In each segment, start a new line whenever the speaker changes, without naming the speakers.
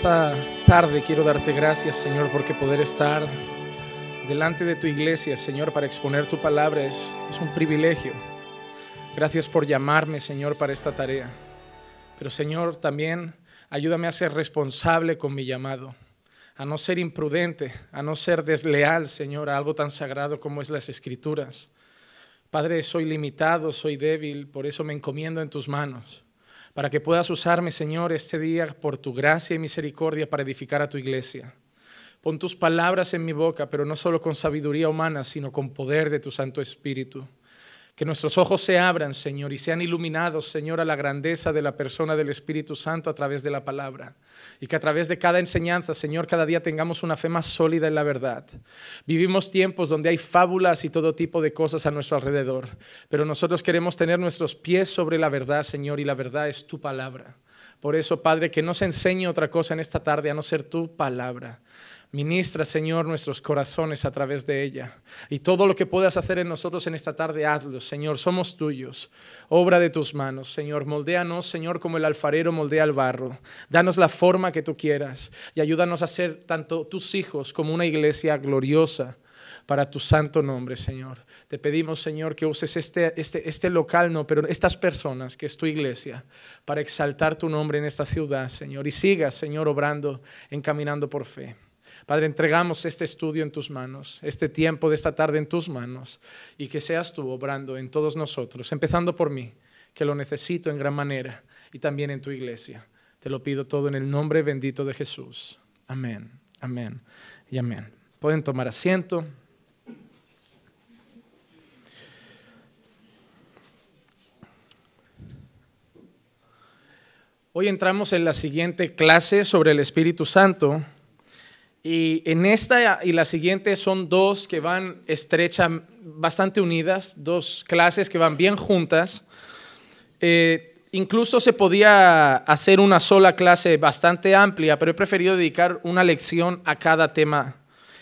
esta tarde quiero darte gracias, Señor, porque poder estar delante de tu iglesia, Señor, para exponer tu palabra es un privilegio. Gracias por llamarme, Señor, para esta tarea. Pero, Señor, también ayúdame a ser responsable con mi llamado, a no ser imprudente, a no ser desleal, Señor, a algo tan sagrado como es las Escrituras. Padre, soy limitado, soy débil, por eso me encomiendo en tus manos, para que puedas usarme, Señor, este día por tu gracia y misericordia para edificar a tu iglesia. Pon tus palabras en mi boca, pero no solo con sabiduría humana, sino con poder de tu Santo Espíritu. Que nuestros ojos se abran, Señor, y sean iluminados, Señor, a la grandeza de la persona del Espíritu Santo a través de la palabra. Y que a través de cada enseñanza, Señor, cada día tengamos una fe más sólida en la verdad. Vivimos tiempos donde hay fábulas y todo tipo de cosas a nuestro alrededor, pero nosotros queremos tener nuestros pies sobre la verdad, Señor, y la verdad es tu palabra. Por eso, Padre, que no se enseñe otra cosa en esta tarde a no ser tu palabra. Ministra, Señor, nuestros corazones a través de ella. Y todo lo que puedas hacer en nosotros en esta tarde, hazlo, Señor. Somos tuyos. Obra de tus manos, Señor. Moldéanos, Señor, como el alfarero moldea el barro. Danos la forma que tú quieras y ayúdanos a ser tanto tus hijos como una iglesia gloriosa para tu santo nombre, Señor. Te pedimos, Señor, que uses este local, no, pero estas personas, que es tu iglesia, para exaltar tu nombre en esta ciudad, Señor. Y sigas, Señor, obrando, encaminando por fe. Padre, entregamos este estudio en tus manos, este tiempo de esta tarde en tus manos, y que seas tú obrando en todos nosotros, empezando por mí, que lo necesito en gran manera, y también en tu iglesia. Te lo pido todo en el nombre bendito de Jesús. Amén, amén y amén. Pueden tomar asiento. Hoy entramos en la siguiente clase sobre el Espíritu Santo. Y en esta y la siguiente son dos que van bastante unidas, dos clases que van bien juntas. Incluso se podía hacer una sola clase bastante amplia, pero he preferido dedicar una lección a cada tema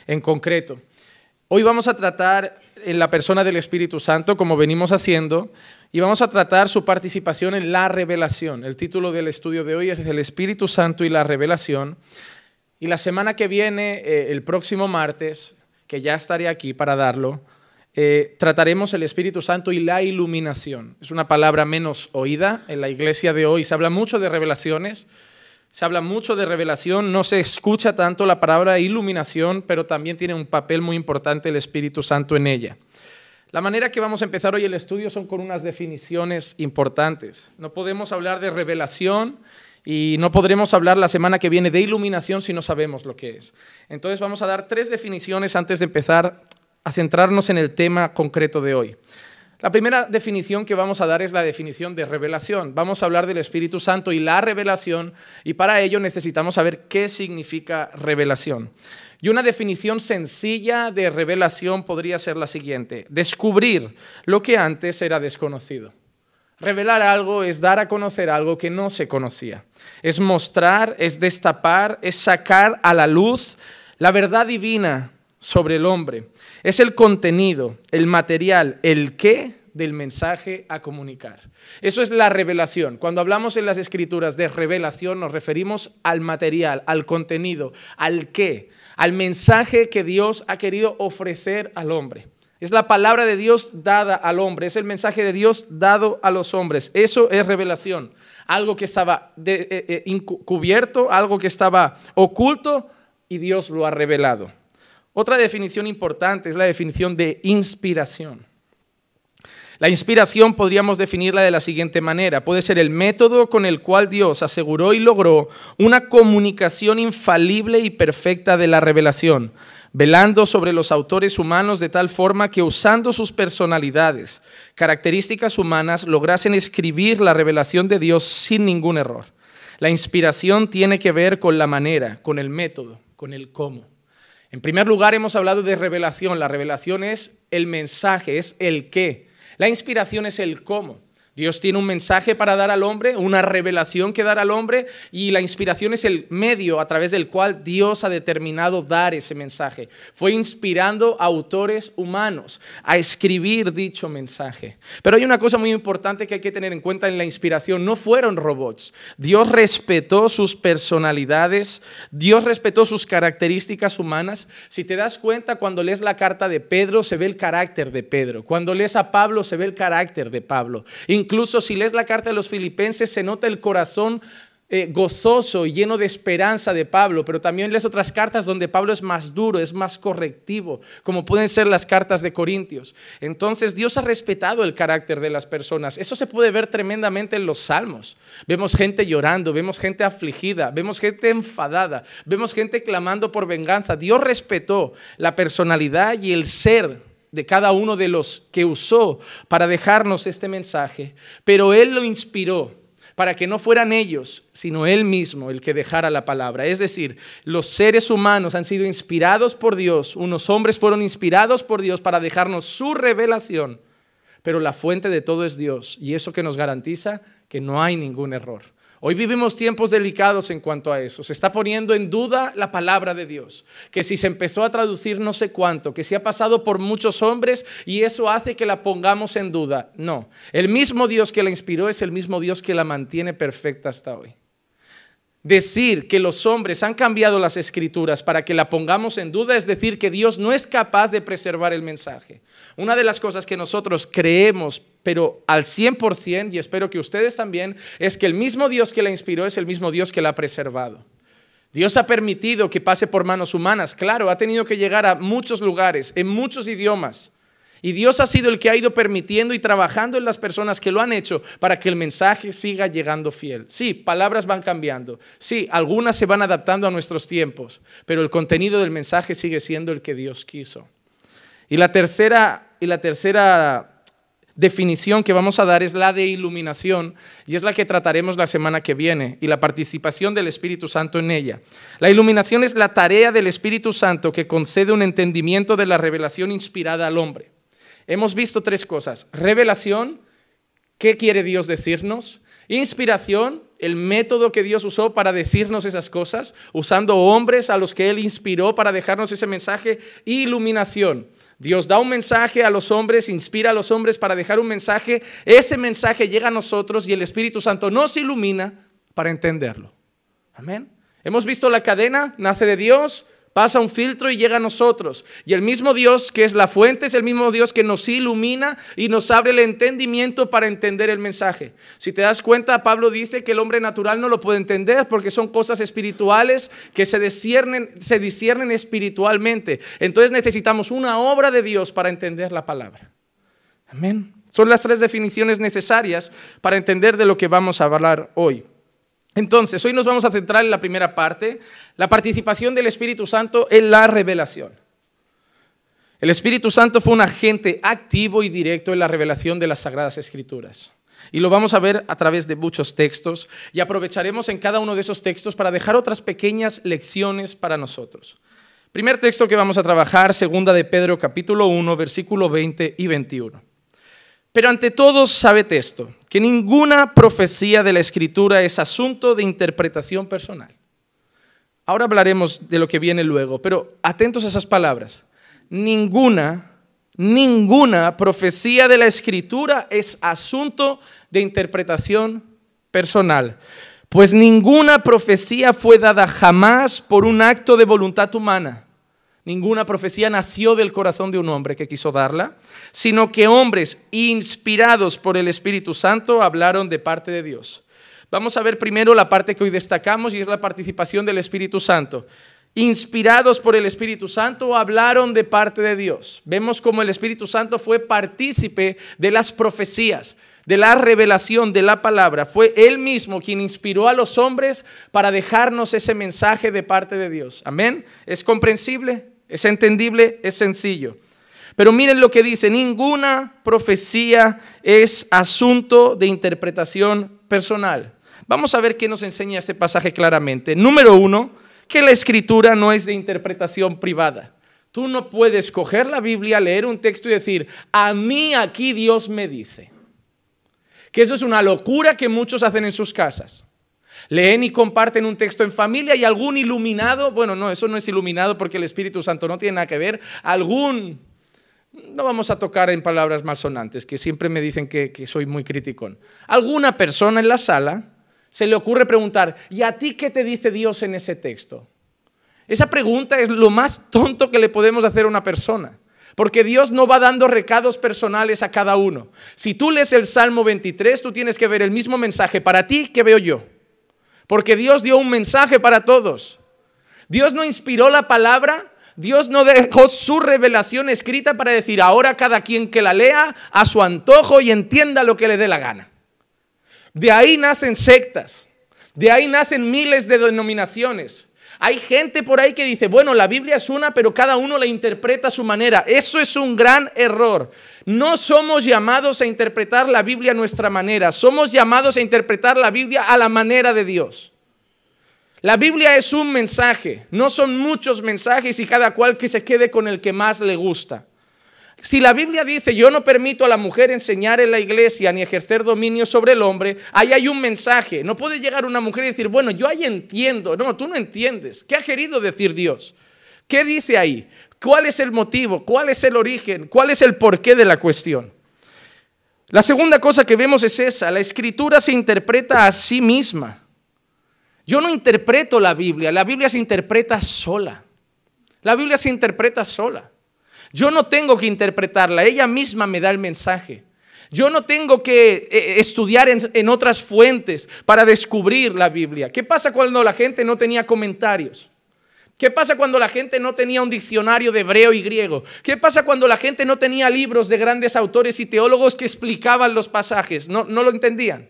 en concreto. Hoy vamos a tratar en la persona del Espíritu Santo, como venimos haciendo, y vamos a tratar su participación en la revelación. El título del estudio de hoy es El Espíritu Santo y la revelación. Y la semana que viene, el próximo martes, que ya estaré aquí para darlo, trataremos el Espíritu Santo y la iluminación. Es una palabra menos oída en la iglesia de hoy. Se habla mucho de revelaciones, se habla mucho de revelación, no se escucha tanto la palabra iluminación, pero también tiene un papel muy importante el Espíritu Santo en ella. La manera que vamos a empezar hoy el estudio son con unas definiciones importantes. No podemos hablar de revelación y no podremos hablar la semana que viene de iluminación si no sabemos lo que es. Entonces vamos a dar 3 definiciones antes de empezar a centrarnos en el tema concreto de hoy. La primera definición que vamos a dar es la definición de revelación. Vamos a hablar del Espíritu Santo y la revelación, y para ello necesitamos saber qué significa revelación. Y una definición sencilla de revelación podría ser la siguiente: descubrir lo que antes era desconocido. Revelar algo es dar a conocer algo que no se conocía. Es mostrar, es destapar, es sacar a la luz la verdad divina sobre el hombre. Es el contenido, el material, el qué del mensaje a comunicar. Eso es la revelación. Cuando hablamos en las Escrituras de revelación nos referimos al material, al contenido, al qué, al mensaje que Dios ha querido ofrecer al hombre. Es la palabra de Dios dada al hombre, es el mensaje de Dios dado a los hombres. Eso es revelación. Algo que estaba encubierto, algo que estaba oculto y Dios lo ha revelado. Otra definición importante es la definición de inspiración. La inspiración podríamos definirla de la siguiente manera: puede ser el método con el cual Dios aseguró y logró una comunicación infalible y perfecta de la revelación, velando sobre los autores humanos de tal forma que usando sus personalidades, características humanas, lograsen escribir la revelación de Dios sin ningún error. La inspiración tiene que ver con la manera, con el método, con el cómo. En primer lugar, hemos hablado de revelación. La revelación es el mensaje, es el qué. La inspiración es el cómo. Dios tiene un mensaje para dar al hombre, una revelación que dar al hombre, y la inspiración es el medio a través del cual Dios ha determinado dar ese mensaje. Fue inspirando a autores humanos a escribir dicho mensaje. Pero hay una cosa muy importante que hay que tener en cuenta en la inspiración. No fueron robots. Dios respetó sus personalidades, Dios respetó sus características humanas. Si te das cuenta, cuando lees la carta de Pedro, se ve el carácter de Pedro. Cuando lees a Pablo, se ve el carácter de Pablo. Incluso si lees la carta de los Filipenses, se nota el corazón gozoso y lleno de esperanza de Pablo, pero también lees otras cartas donde Pablo es más duro, es más correctivo, como pueden ser las cartas de Corintios. Entonces Dios ha respetado el carácter de las personas. Eso se puede ver tremendamente en los salmos. Vemos gente llorando, vemos gente afligida, vemos gente enfadada, vemos gente clamando por venganza. Dios respetó la personalidad y el ser de cada uno de los que usó para dejarnos este mensaje, pero Él lo inspiró para que no fueran ellos, sino Él mismo el que dejara la palabra. Es decir, los seres humanos han sido inspirados por Dios, unos hombres fueron inspirados por Dios para dejarnos su revelación, pero la fuente de todo es Dios, y eso que nos garantiza que no hay ningún error. Hoy vivimos tiempos delicados en cuanto a eso. Se está poniendo en duda la palabra de Dios, que si se empezó a traducir no sé cuánto, que si ha pasado por muchos hombres y eso hace que la pongamos en duda. No, el mismo Dios que la inspiró es el mismo Dios que la mantiene perfecta hasta hoy. Decir que los hombres han cambiado las escrituras para que la pongamos en duda es decir que Dios no es capaz de preservar el mensaje. Una de las cosas que nosotros creemos, pero al 100%, y espero que ustedes también, es que el mismo Dios que la inspiró es el mismo Dios que la ha preservado. Dios ha permitido que pase por manos humanas, claro, ha tenido que llegar a muchos lugares, en muchos idiomas. Y Dios ha sido el que ha ido permitiendo y trabajando en las personas que lo han hecho para que el mensaje siga llegando fiel. Sí, palabras van cambiando. Sí, algunas se van adaptando a nuestros tiempos, pero el contenido del mensaje sigue siendo el que Dios quiso. Y la tercera definición que vamos a dar es la de iluminación, y es la que trataremos la semana que viene, y la participación del Espíritu Santo en ella. La iluminación es la tarea del Espíritu Santo que concede un entendimiento de la revelación inspirada al hombre. Hemos visto tres cosas: revelación, ¿qué quiere Dios decirnos? Inspiración, el método que Dios usó para decirnos esas cosas, usando hombres a los que Él inspiró para dejarnos ese mensaje. Y iluminación, Dios da un mensaje a los hombres, inspira a los hombres para dejar un mensaje. Ese mensaje llega a nosotros y el Espíritu Santo nos ilumina para entenderlo. Amén. Hemos visto la cadena, nace de Dios, pasa un filtro y llega a nosotros. Y el mismo Dios que es la fuente es el mismo Dios que nos ilumina y nos abre el entendimiento para entender el mensaje. Si te das cuenta, Pablo dice que el hombre natural no lo puede entender porque son cosas espirituales que se disciernen espiritualmente. Entonces necesitamos una obra de Dios para entender la palabra. Amén. Son las tres definiciones necesarias para entender de lo que vamos a hablar hoy. Entonces, hoy nos vamos a centrar en la primera parte, la participación del Espíritu Santo en la revelación. El Espíritu Santo fue un agente activo y directo en la revelación de las Sagradas Escrituras. Y lo vamos a ver a través de muchos textos y aprovecharemos en cada uno de esos textos para dejar otras pequeñas lecciones para nosotros. Primer texto que vamos a trabajar, 2 de Pedro capítulo 1, versículo 20 y 21. Pero ante todos sabed esto, que ninguna profecía de la Escritura es asunto de interpretación personal. Ahora hablaremos de lo que viene luego, pero atentos a esas palabras. Ninguna profecía de la Escritura es asunto de interpretación personal, pues ninguna profecía fue dada jamás por un acto de voluntad humana. Ninguna profecía nació del corazón de un hombre que quiso darla, sino que hombres inspirados por el Espíritu Santo hablaron de parte de Dios. Vamos a ver primero la parte que hoy destacamos y es la participación del Espíritu Santo. Inspirados por el Espíritu Santo hablaron de parte de Dios. Vemos cómo el Espíritu Santo fue partícipe de las profecías, de la revelación de la palabra. Fue Él mismo quien inspiró a los hombres para dejarnos ese mensaje de parte de Dios. Amén. ¿Es comprensible? ¿Es entendible? Es sencillo. Pero miren lo que dice: ninguna profecía es asunto de interpretación personal. Vamos a ver qué nos enseña este pasaje claramente. Número 1, que la Escritura no es de interpretación privada. Tú no puedes coger la Biblia, leer un texto y decir: a mí aquí Dios me dice. Que eso es una locura que muchos hacen en sus casas. Leen y comparten un texto en familia y algún iluminado, bueno, no, eso no es iluminado porque el Espíritu Santo no tiene nada que ver, no vamos a tocar en palabras malsonantes, que siempre me dicen que soy muy criticón. Alguna persona en la sala se le ocurre preguntar, ¿y a ti qué te dice Dios en ese texto? Esa pregunta es lo más tonto que le podemos hacer a una persona. Porque Dios no va dando recados personales a cada uno. Si tú lees el Salmo 23, tú tienes que ver el mismo mensaje para ti que veo yo. Porque Dios dio un mensaje para todos. Dios no inspiró la palabra, Dios no dejó su revelación escrita para decir ahora cada quien que la lea a su antojo y entienda lo que le dé la gana. De ahí nacen sectas, de ahí nacen miles de denominaciones. Hay gente por ahí que dice, bueno, la Biblia es una, pero cada uno la interpreta a su manera. Eso es un gran error. No somos llamados a interpretar la Biblia a nuestra manera. Somos llamados a interpretar la Biblia a la manera de Dios. La Biblia es un mensaje. No son muchos mensajes y cada cual que se quede con el que más le gusta. Si la Biblia dice, yo no permito a la mujer enseñar en la iglesia ni ejercer dominio sobre el hombre, ahí hay un mensaje. No puede llegar una mujer y decir, bueno, yo ahí entiendo. No, tú no entiendes. ¿Qué ha querido decir Dios? ¿Qué dice ahí? ¿Cuál es el motivo? ¿Cuál es el origen? ¿Cuál es el porqué de la cuestión? La segunda cosa que vemos es esa. La Escritura se interpreta a sí misma. Yo no interpreto la Biblia se interpreta sola. La Biblia se interpreta sola. Yo no tengo que interpretarla, ella misma me da el mensaje. Yo no tengo que estudiar en otras fuentes para descubrir la Biblia. ¿Qué pasa cuando la gente no tenía comentarios? ¿Qué pasa cuando la gente no tenía un diccionario de hebreo y griego? ¿Qué pasa cuando la gente no tenía libros de grandes autores y teólogos que explicaban los pasajes? No lo entendían.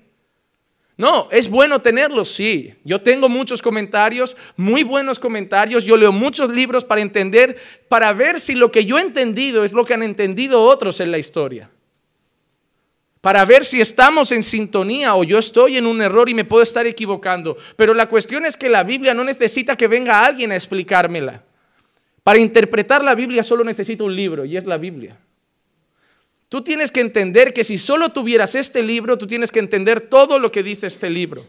No, es bueno tenerlos, sí. Yo tengo muchos comentarios, muy buenos comentarios. Yo leo muchos libros para entender, para ver si lo que yo he entendido es lo que han entendido otros en la historia. Para ver si estamos en sintonía o yo estoy en un error y me puedo estar equivocando. Pero la cuestión es que la Biblia no necesita que venga alguien a explicármela. Para interpretar la Biblia solo necesito un libro y es la Biblia. Tú tienes que entender que si solo tuvieras este libro, tú tienes que entender todo lo que dice este libro.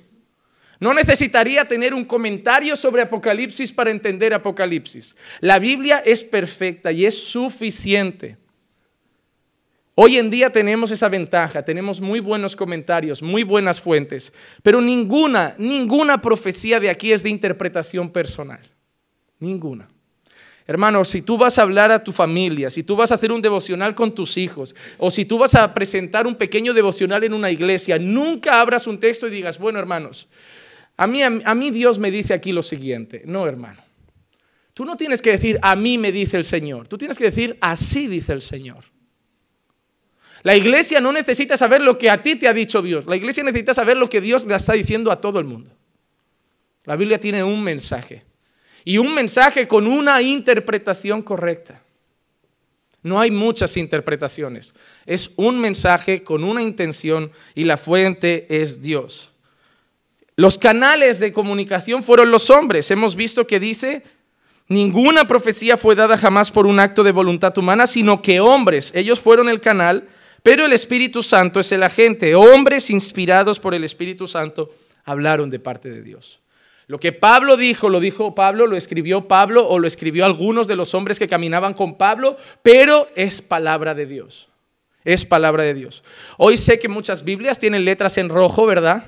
No necesitaría tener un comentario sobre Apocalipsis para entender Apocalipsis. La Biblia es perfecta y es suficiente. Hoy en día tenemos esa ventaja, tenemos muy buenos comentarios, muy buenas fuentes, pero ninguna profecía de aquí es de interpretación personal. Ninguna. Hermano, si tú vas a hablar a tu familia, si tú vas a hacer un devocional con tus hijos, o si tú vas a presentar un pequeño devocional en una iglesia, nunca abras un texto y digas, bueno, hermanos, a mí Dios me dice aquí lo siguiente. No, hermano. Tú no tienes que decir, a mí me dice el Señor. Tú tienes que decir, así dice el Señor. La iglesia no necesita saber lo que a ti te ha dicho Dios. La iglesia necesita saber lo que Dios le está diciendo a todo el mundo. La Biblia tiene un mensaje. Y un mensaje con una interpretación correcta. No hay muchas interpretaciones. Es un mensaje con una intención y la fuente es Dios. Los canales de comunicación fueron los hombres. Hemos visto que dice, ninguna profecía fue dada jamás por un acto de voluntad humana, sino que hombres, ellos fueron el canal, pero el Espíritu Santo es el agente. Hombres inspirados por el Espíritu Santo hablaron de parte de Dios. Lo que Pablo dijo, lo dijo Pablo, lo escribió Pablo o lo escribió algunos de los hombres que caminaban con Pablo, pero es palabra de Dios. Es palabra de Dios. Hoy sé que muchas Biblias tienen letras en rojo, ¿verdad?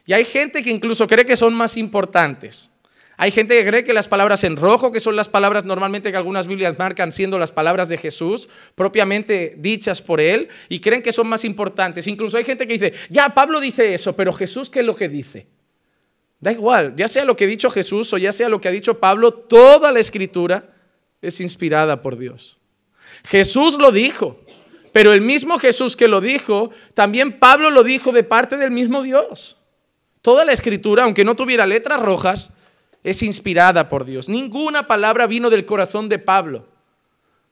Y hay gente que incluso cree que son más importantes. Hay gente que cree que las palabras en rojo, que son las palabras normalmente que algunas Biblias marcan siendo las palabras de Jesús, propiamente dichas por Él, y creen que son más importantes. Incluso hay gente que dice, ya, Pablo dice eso, pero Jesús, ¿qué es lo que dice? Da igual, ya sea lo que ha dicho Jesús o ya sea lo que ha dicho Pablo, toda la Escritura es inspirada por Dios. Jesús lo dijo, pero el mismo Jesús que lo dijo, también Pablo lo dijo de parte del mismo Dios. Toda la Escritura, aunque no tuviera letras rojas, es inspirada por Dios. Ninguna palabra vino del corazón de Pablo.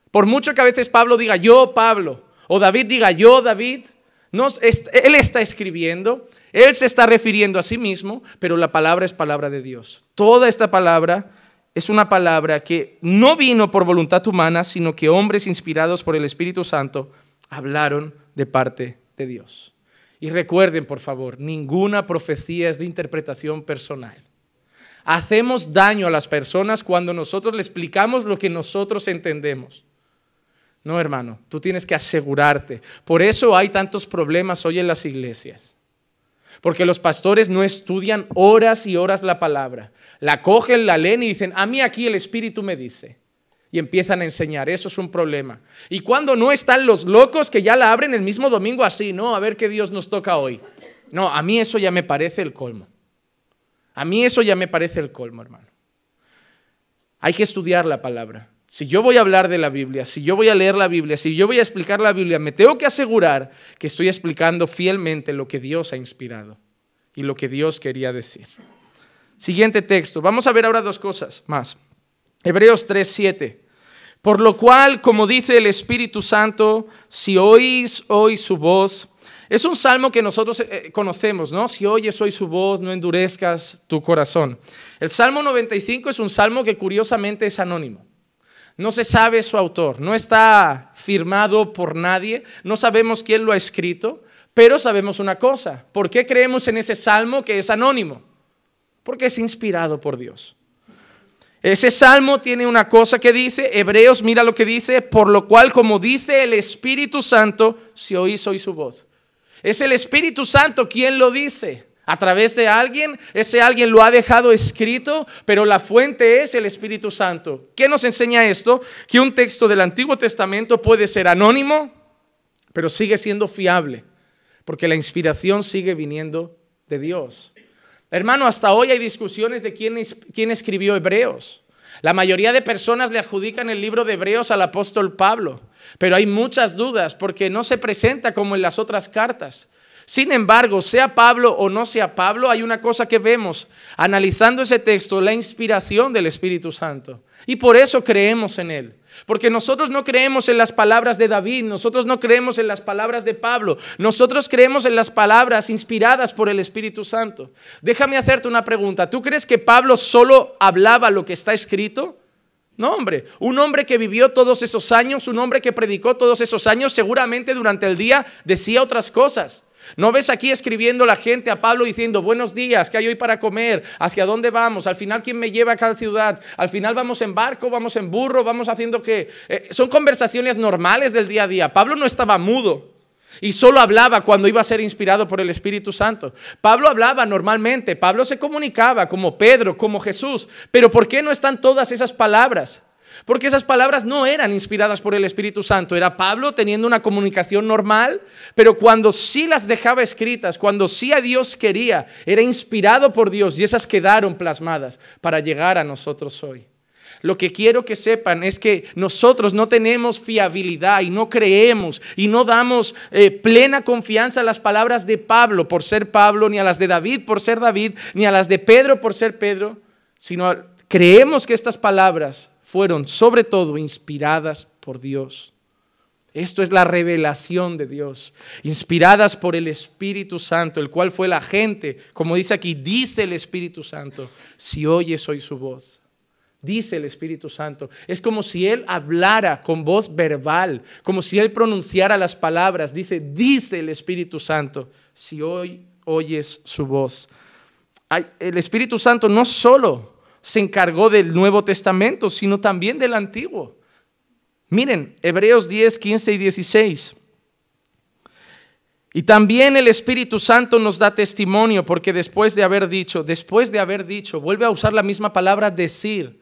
Por mucho que a veces Pablo diga yo, Pablo, o David diga yo, David, no, él está escribiendo, él se está refiriendo a sí mismo, pero la palabra es palabra de Dios. Toda esta palabra es una palabra que no vino por voluntad humana, sino que hombres inspirados por el Espíritu Santo hablaron de parte de Dios. Y recuerden, por favor, ninguna profecía es de interpretación personal. Hacemos daño a las personas cuando nosotros le explicamos lo que nosotros entendemos. No, hermano, tú tienes que asegurarte. Por eso hay tantos problemas hoy en las iglesias. Porque los pastores no estudian horas y horas la palabra. La cogen, la leen y dicen, a mí aquí el Espíritu me dice. Y empiezan a enseñar, eso es un problema. Y cuando no están los locos que ya la abren el mismo domingo así, no, a ver qué Dios nos toca hoy. No, a mí eso ya me parece el colmo. A mí eso ya me parece el colmo, hermano. Hay que estudiar la palabra. Si yo voy a hablar de la Biblia, si yo voy a leer la Biblia, si yo voy a explicar la Biblia, me tengo que asegurar que estoy explicando fielmente lo que Dios ha inspirado y lo que Dios quería decir. Siguiente texto. Vamos a ver ahora dos cosas más. Hebreos 3:7. Por lo cual, como dice el Espíritu Santo, si oís hoy su voz. Es un salmo que nosotros conocemos, ¿no? Si oyes hoy su voz, no endurezcas tu corazón. El Salmo 95 es un salmo que curiosamente es anónimo. No se sabe su autor, no está firmado por nadie, no sabemos quién lo ha escrito, pero sabemos una cosa. ¿Por qué creemos en ese salmo que es anónimo? Porque es inspirado por Dios. Ese salmo tiene una cosa que dice, Hebreos, mira lo que dice, por lo cual, como dice el Espíritu Santo, si oís hoy su voz. Es el Espíritu Santo quien lo dice. A través de alguien, ese alguien lo ha dejado escrito, pero la fuente es el Espíritu Santo. ¿Qué nos enseña esto? Que un texto del Antiguo Testamento puede ser anónimo, pero sigue siendo fiable, porque la inspiración sigue viniendo de Dios. Hermano, hasta hoy hay discusiones de quién escribió Hebreos. La mayoría de personas le adjudican el libro de Hebreos al apóstol Pablo, pero hay muchas dudas porque no se presenta como en las otras cartas. Sin embargo, sea Pablo o no sea Pablo, hay una cosa que vemos analizando ese texto, la inspiración del Espíritu Santo. Y por eso creemos en él. Porque nosotros no creemos en las palabras de David, nosotros no creemos en las palabras de Pablo, nosotros creemos en las palabras inspiradas por el Espíritu Santo. Déjame hacerte una pregunta. ¿Tú crees que Pablo solo hablaba lo que está escrito? No, hombre. Un hombre que vivió todos esos años, un hombre que predicó todos esos años, seguramente durante el día decía otras cosas. ¿No ves aquí escribiendo la gente a Pablo diciendo buenos días, qué hay hoy para comer, hacia dónde vamos, al final quién me lleva a cada ciudad, al final vamos en barco, vamos en burro, vamos haciendo qué? Son conversaciones normales del día a día. Pablo no estaba mudo y solo hablaba cuando iba a ser inspirado por el Espíritu Santo. Pablo hablaba normalmente, Pablo se comunicaba como Pedro, como Jesús, pero ¿por qué no están todas esas palabras? Porque esas palabras no eran inspiradas por el Espíritu Santo. Era Pablo teniendo una comunicación normal, pero cuando sí las dejaba escritas, cuando sí a Dios quería, era inspirado por Dios y esas quedaron plasmadas para llegar a nosotros hoy. Lo que quiero que sepan es que nosotros no tenemos fiabilidad y no creemos y no damos plena confianza a las palabras de Pablo por ser Pablo, ni a las de David por ser David, ni a las de Pedro por ser Pedro, sino creemos que estas palabras fueron sobre todo inspiradas por Dios. Esto es la revelación de Dios, inspiradas por el Espíritu Santo, el cual fue el agente, como dice aquí, dice el Espíritu Santo, si oyes hoy su voz. Dice el Espíritu Santo. Es como si Él hablara con voz verbal, como si Él pronunciara las palabras. Dice el Espíritu Santo, si hoy oyes su voz. El Espíritu Santo no solo se encargó del Nuevo Testamento, sino también del Antiguo. Miren, Hebreos 10, 15 y 16. Y también el Espíritu Santo nos da testimonio, porque después de haber dicho, vuelve a usar la misma palabra decir,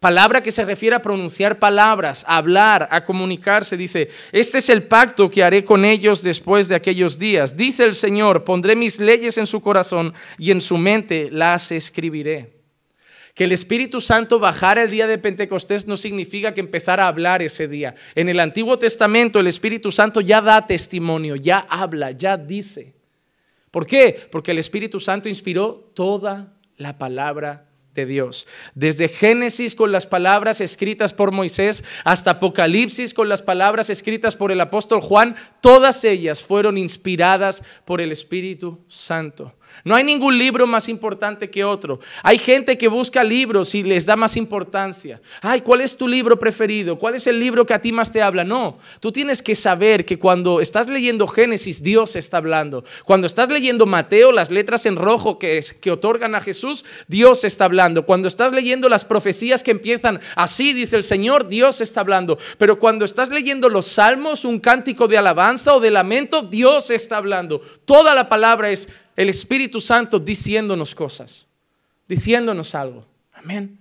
palabra que se refiere a pronunciar palabras, a hablar, a comunicarse. Dice, este es el pacto que haré con ellos después de aquellos días. Dice el Señor, pondré mis leyes en su corazón y en su mente las escribiré. Que el Espíritu Santo bajara el día de Pentecostés no significa que empezara a hablar ese día. En el Antiguo Testamento el Espíritu Santo ya da testimonio, ya habla, ya dice. ¿Por qué? Porque el Espíritu Santo inspiró toda la palabra de Dios. Desde Génesis con las palabras escritas por Moisés hasta Apocalipsis con las palabras escritas por el apóstol Juan, todas ellas fueron inspiradas por el Espíritu Santo. No hay ningún libro más importante que otro. Hay gente que busca libros y les da más importancia. Ay, ¿cuál es tu libro preferido? ¿Cuál es el libro que a ti más te habla? No, tú tienes que saber que cuando estás leyendo Génesis, Dios está hablando. Cuando estás leyendo Mateo, las letras en rojo que otorgan a Jesús, Dios está hablando. Cuando estás leyendo las profecías que empiezan así, dice el Señor, Dios está hablando. Pero cuando estás leyendo los salmos, un cántico de alabanza o de lamento, Dios está hablando. Toda la palabra es el Espíritu Santo diciéndonos cosas, diciéndonos algo. Amén.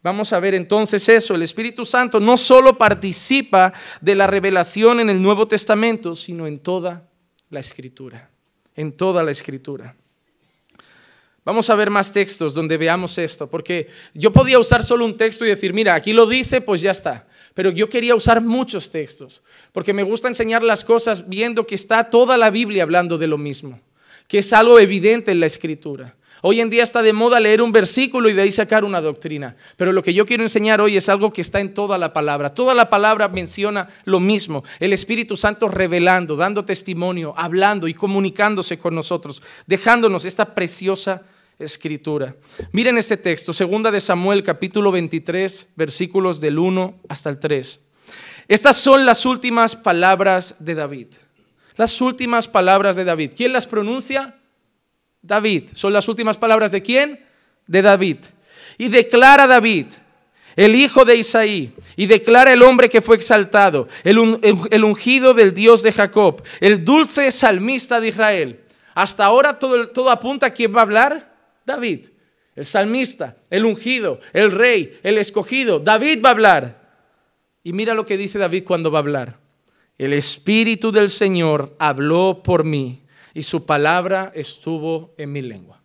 Vamos a ver entonces eso. El Espíritu Santo no solo participa de la revelación en el Nuevo Testamento, sino en toda la Escritura. En toda la Escritura. Vamos a ver más textos donde veamos esto, porque yo podía usar solo un texto y decir, mira, aquí lo dice, pues ya está. Pero yo quería usar muchos textos, porque me gusta enseñar las cosas viendo que está toda la Biblia hablando de lo mismo, que es algo evidente en la Escritura. Hoy en día está de moda leer un versículo y de ahí sacar una doctrina, pero lo que yo quiero enseñar hoy es algo que está en toda la palabra. Toda la palabra menciona lo mismo, el Espíritu Santo revelando, dando testimonio, hablando y comunicándose con nosotros, dejándonos esta preciosa Escritura. Miren este texto, 2 de Samuel capítulo 23, versículos del 1 hasta el 3. Estas son las últimas palabras de David. Las últimas palabras de David. ¿Quién las pronuncia? David. ¿Son las últimas palabras de quién? De David. Y declara David, el hijo de Isaí, y declara el hombre que fue exaltado, el ungido del Dios de Jacob, el dulce salmista de Israel. Hasta ahora todo apunta a quién va a hablar. David, el salmista, el ungido, el rey, el escogido. David va a hablar. Y mira lo que dice David cuando va a hablar. El Espíritu del Señor habló por mí y su palabra estuvo en mi lengua.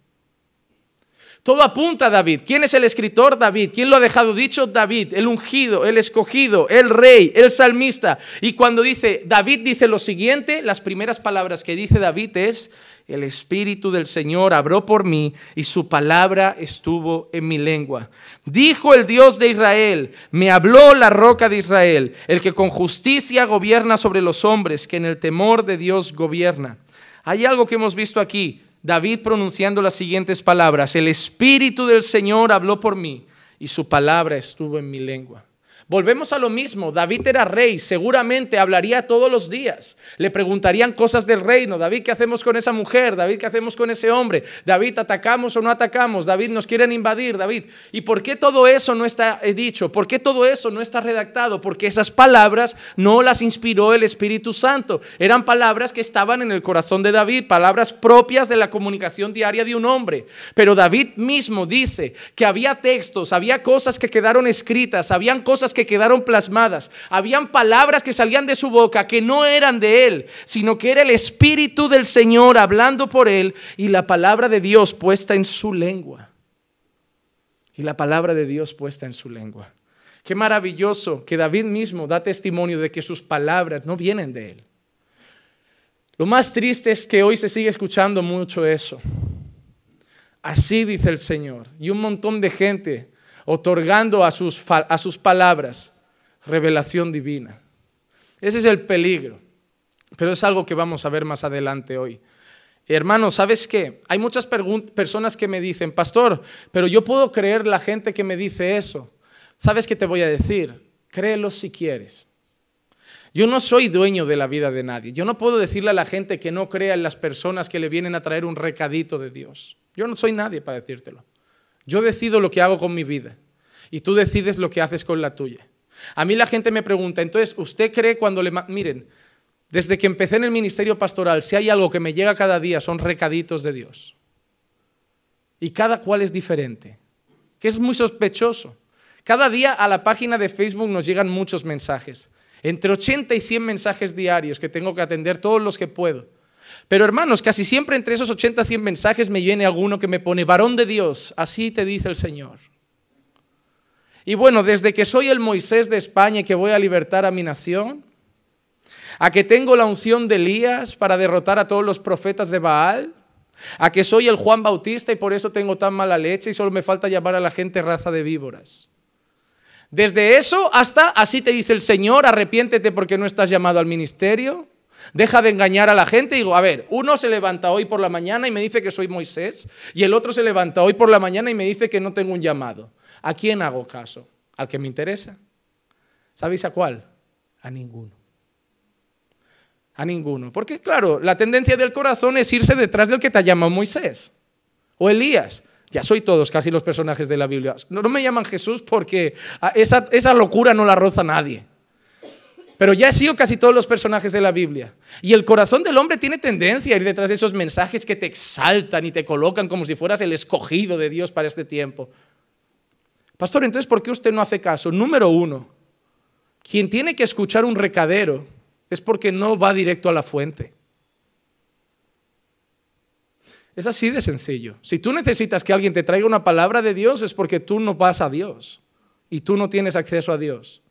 Todo apunta a David. ¿Quién es el escritor? David. ¿Quién lo ha dejado dicho? David, el ungido, el escogido, el rey, el salmista. Y cuando David dice lo siguiente, las primeras palabras que dice David es: el Espíritu del Señor habló por mí y su palabra estuvo en mi lengua. Dijo el Dios de Israel, me habló la roca de Israel, el que con justicia gobierna sobre los hombres, que en el temor de Dios gobierna. Hay algo que hemos visto aquí, David pronunciando las siguientes palabras: el Espíritu del Señor habló por mí y su palabra estuvo en mi lengua. Volvemos a lo mismo. David era rey, seguramente hablaría todos los días. Le preguntarían cosas del reino. David, ¿qué hacemos con esa mujer? David, ¿qué hacemos con ese hombre? David, ¿atacamos o no atacamos? David, ¿nos quieren invadir? David, ¿y por qué todo eso no está dicho? ¿Por qué todo eso no está redactado? Porque esas palabras no las inspiró el Espíritu Santo. Eran palabras que estaban en el corazón de David, palabras propias de la comunicación diaria de un hombre. Pero David mismo dice que había textos, había cosas que quedaron escritas, habían cosas que quedaron plasmadas, habían palabras que salían de su boca que no eran de él, sino que era el Espíritu del Señor hablando por él y la palabra de Dios puesta en su lengua. Y la palabra de Dios puesta en su lengua. Qué maravilloso que David mismo da testimonio de que sus palabras no vienen de él. Lo más triste es que hoy se sigue escuchando mucho eso. Así dice el Señor. Y un montón de gente otorgando a sus palabras revelación divina. Ese es el peligro, pero es algo que vamos a ver más adelante hoy. Hermano, ¿sabes qué? Hay muchas personas que me dicen, pastor, pero yo puedo creer la gente que me dice eso. ¿Sabes qué te voy a decir? Créelo si quieres. Yo no soy dueño de la vida de nadie. Yo no puedo decirle a la gente que no crea en las personas que le vienen a traer un recadito de Dios. Yo no soy nadie para decírtelo. Yo decido lo que hago con mi vida y tú decides lo que haces con la tuya. A mí la gente me pregunta, entonces, ¿usted cree cuando le... Miren, desde que empecé en el ministerio pastoral, si hay algo que me llega cada día son recaditos de Dios. Y cada cual es diferente, que es muy sospechoso. Cada día a la página de Facebook nos llegan muchos mensajes, entre 80 y 100 mensajes diarios que tengo que atender todos los que puedo. Pero hermanos, casi siempre entre esos 80 a 100 mensajes me viene alguno que me pone, varón de Dios, así te dice el Señor. Y bueno, desde que soy el Moisés de España y que voy a libertar a mi nación, a que tengo la unción de Elías para derrotar a todos los profetas de Baal, a que soy el Juan Bautista y por eso tengo tan mala leche y solo me falta llamar a la gente raza de víboras. Desde eso hasta así te dice el Señor, arrepiéntete porque no estás llamado al ministerio. Deja de engañar a la gente y digo, a ver, uno se levanta hoy por la mañana y me dice que soy Moisés y el otro se levanta hoy por la mañana y me dice que no tengo un llamado. ¿A quién hago caso? ¿Al que me interesa? ¿Sabéis a cuál? A ninguno. A ninguno. Porque claro, la tendencia del corazón es irse detrás del que te llama Moisés o Elías. Ya soy todos casi los personajes de la Biblia. No me llaman Jesús porque esa locura no la roza nadie. Pero ya he sido casi todos los personajes de la Biblia. Y el corazón del hombre tiene tendencia a ir detrás de esos mensajes que te exaltan y te colocan como si fueras el escogido de Dios para este tiempo. Pastor, entonces, ¿por qué usted no hace caso? Número uno, quien tiene que escuchar un recadero es porque no va directo a la fuente. Es así de sencillo. Si tú necesitas que alguien te traiga una palabra de Dios es porque tú no vas a Dios y tú no tienes acceso a Dios.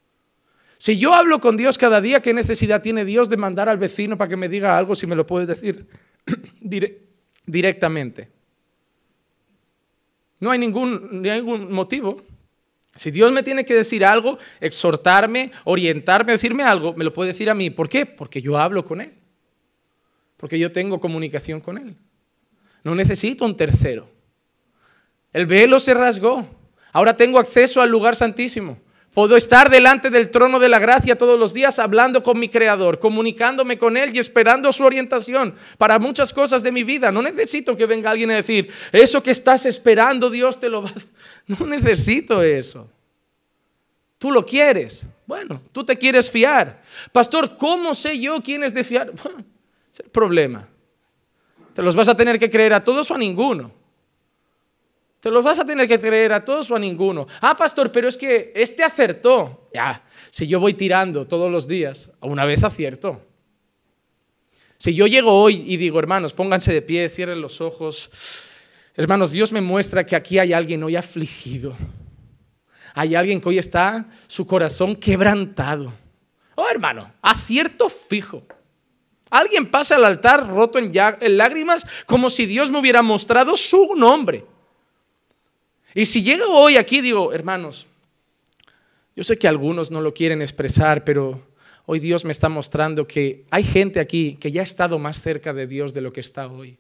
Si yo hablo con Dios cada día, ¿qué necesidad tiene Dios de mandar al vecino para que me diga algo si me lo puedes decir directamente? No hay ningún motivo. Si Dios me tiene que decir algo, exhortarme, orientarme, decirme algo, me lo puede decir a mí. ¿Por qué? Porque yo hablo con Él. Porque yo tengo comunicación con Él. No necesito un tercero. El velo se rasgó. Ahora tengo acceso al lugar santísimo. Puedo estar delante del trono de la gracia todos los días hablando con mi Creador, comunicándome con Él y esperando su orientación para muchas cosas de mi vida. No necesito que venga alguien a decir, eso que estás esperando Dios te lo va a... No necesito eso. Tú lo quieres. Bueno, tú te quieres fiar. Pastor, ¿cómo sé yo quién es de fiar? Bueno, es el problema. ¿Te los vas a tener que creer a todos o a ninguno? ¿Te los vas a tener que creer a todos o a ninguno? Ah, pastor, pero es que este acertó. Ya, si yo voy tirando todos los días, una vez acierto. Si yo llego hoy y digo, hermanos, pónganse de pie, cierren los ojos. Hermanos, Dios me muestra que aquí hay alguien hoy afligido. Hay alguien que hoy está su corazón quebrantado. Oh, hermano, acierto fijo. Alguien pasa al altar roto en lágrimas como si Dios me hubiera mostrado su nombre. Y si llego hoy aquí digo, hermanos, yo sé que algunos no lo quieren expresar, pero hoy Dios me está mostrando que hay gente aquí que ya ha estado más cerca de Dios de lo que está hoy.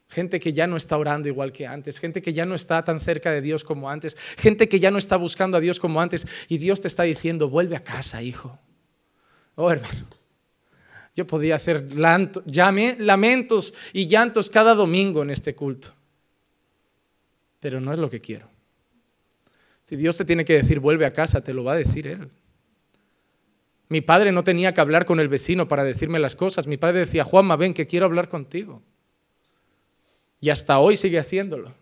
Gente que ya no está orando igual que antes, gente que ya no está tan cerca de Dios como antes, gente que ya no está buscando a Dios como antes y Dios te está diciendo, vuelve a casa, hijo. Oh, hermano, yo podía hacer lamentos y llantos cada domingo en este culto. Pero no es lo que quiero. Si Dios te tiene que decir vuelve a casa, te lo va a decir Él. Mi padre no tenía que hablar con el vecino para decirme las cosas. Mi padre decía, Juanma, ven que quiero hablar contigo. Y hasta hoy sigue haciéndolo.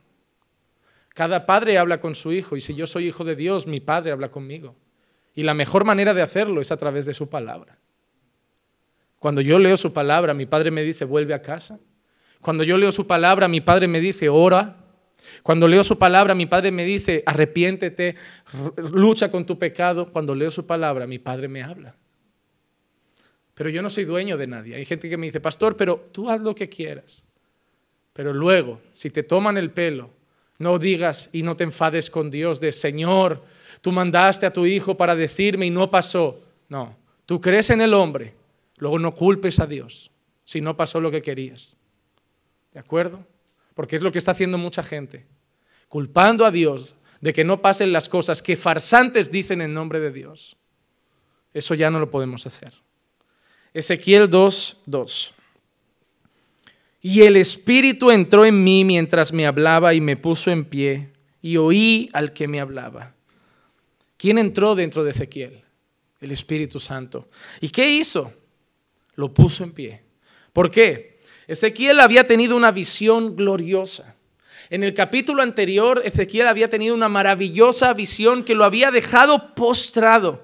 Cada padre habla con su hijo y si yo soy hijo de Dios, mi padre habla conmigo. Y la mejor manera de hacerlo es a través de su palabra. Cuando yo leo su palabra, mi padre me dice vuelve a casa. Cuando yo leo su palabra, mi padre me dice ora. Cuando leo su palabra, mi padre me dice, arrepiéntete, lucha con tu pecado. Cuando leo su palabra, mi padre me habla. Pero yo no soy dueño de nadie. Hay gente que me dice, pastor, pero tú haz lo que quieras. Pero luego, si te toman el pelo, no digas y no te enfades con Dios de, Señor, tú mandaste a tu hijo para decirme y no pasó. No, tú crees en el hombre, luego no culpes a Dios si no pasó lo que querías. ¿De acuerdo? Porque es lo que está haciendo mucha gente, culpando a Dios de que no pasen las cosas que farsantes dicen en nombre de Dios. Eso ya no lo podemos hacer. Ezequiel 2:2. Y el Espíritu entró en mí mientras me hablaba y me puso en pie y oí al que me hablaba. ¿Quién entró dentro de Ezequiel? El Espíritu Santo. ¿Y qué hizo? Lo puso en pie. ¿Por qué? Ezequiel había tenido una visión gloriosa. En el capítulo anterior, Ezequiel había tenido una maravillosa visión que lo había dejado postrado.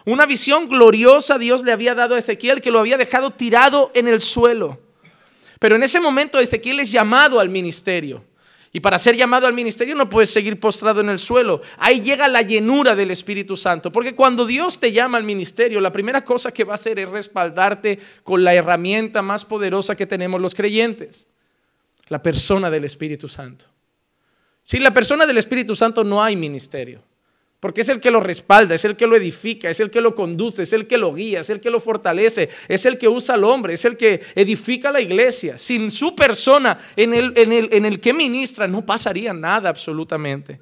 Una visión gloriosa Dios le había dado a Ezequiel que lo había dejado tirado en el suelo. Pero en ese momento Ezequiel es llamado al ministerio. Y para ser llamado al ministerio no puedes seguir postrado en el suelo. Ahí llega la llenura del Espíritu Santo. Porque cuando Dios te llama al ministerio, la primera cosa que va a hacer es respaldarte con la herramienta más poderosa que tenemos los creyentes. La persona del Espíritu Santo. Sin la persona del Espíritu Santo no hay ministerio. Porque es el que lo respalda, es el que lo edifica, es el que lo conduce, es el que lo guía, es el que lo fortalece, es el que usa al hombre, es el que edifica la iglesia. Sin su persona en el que ministra no pasaría nada absolutamente.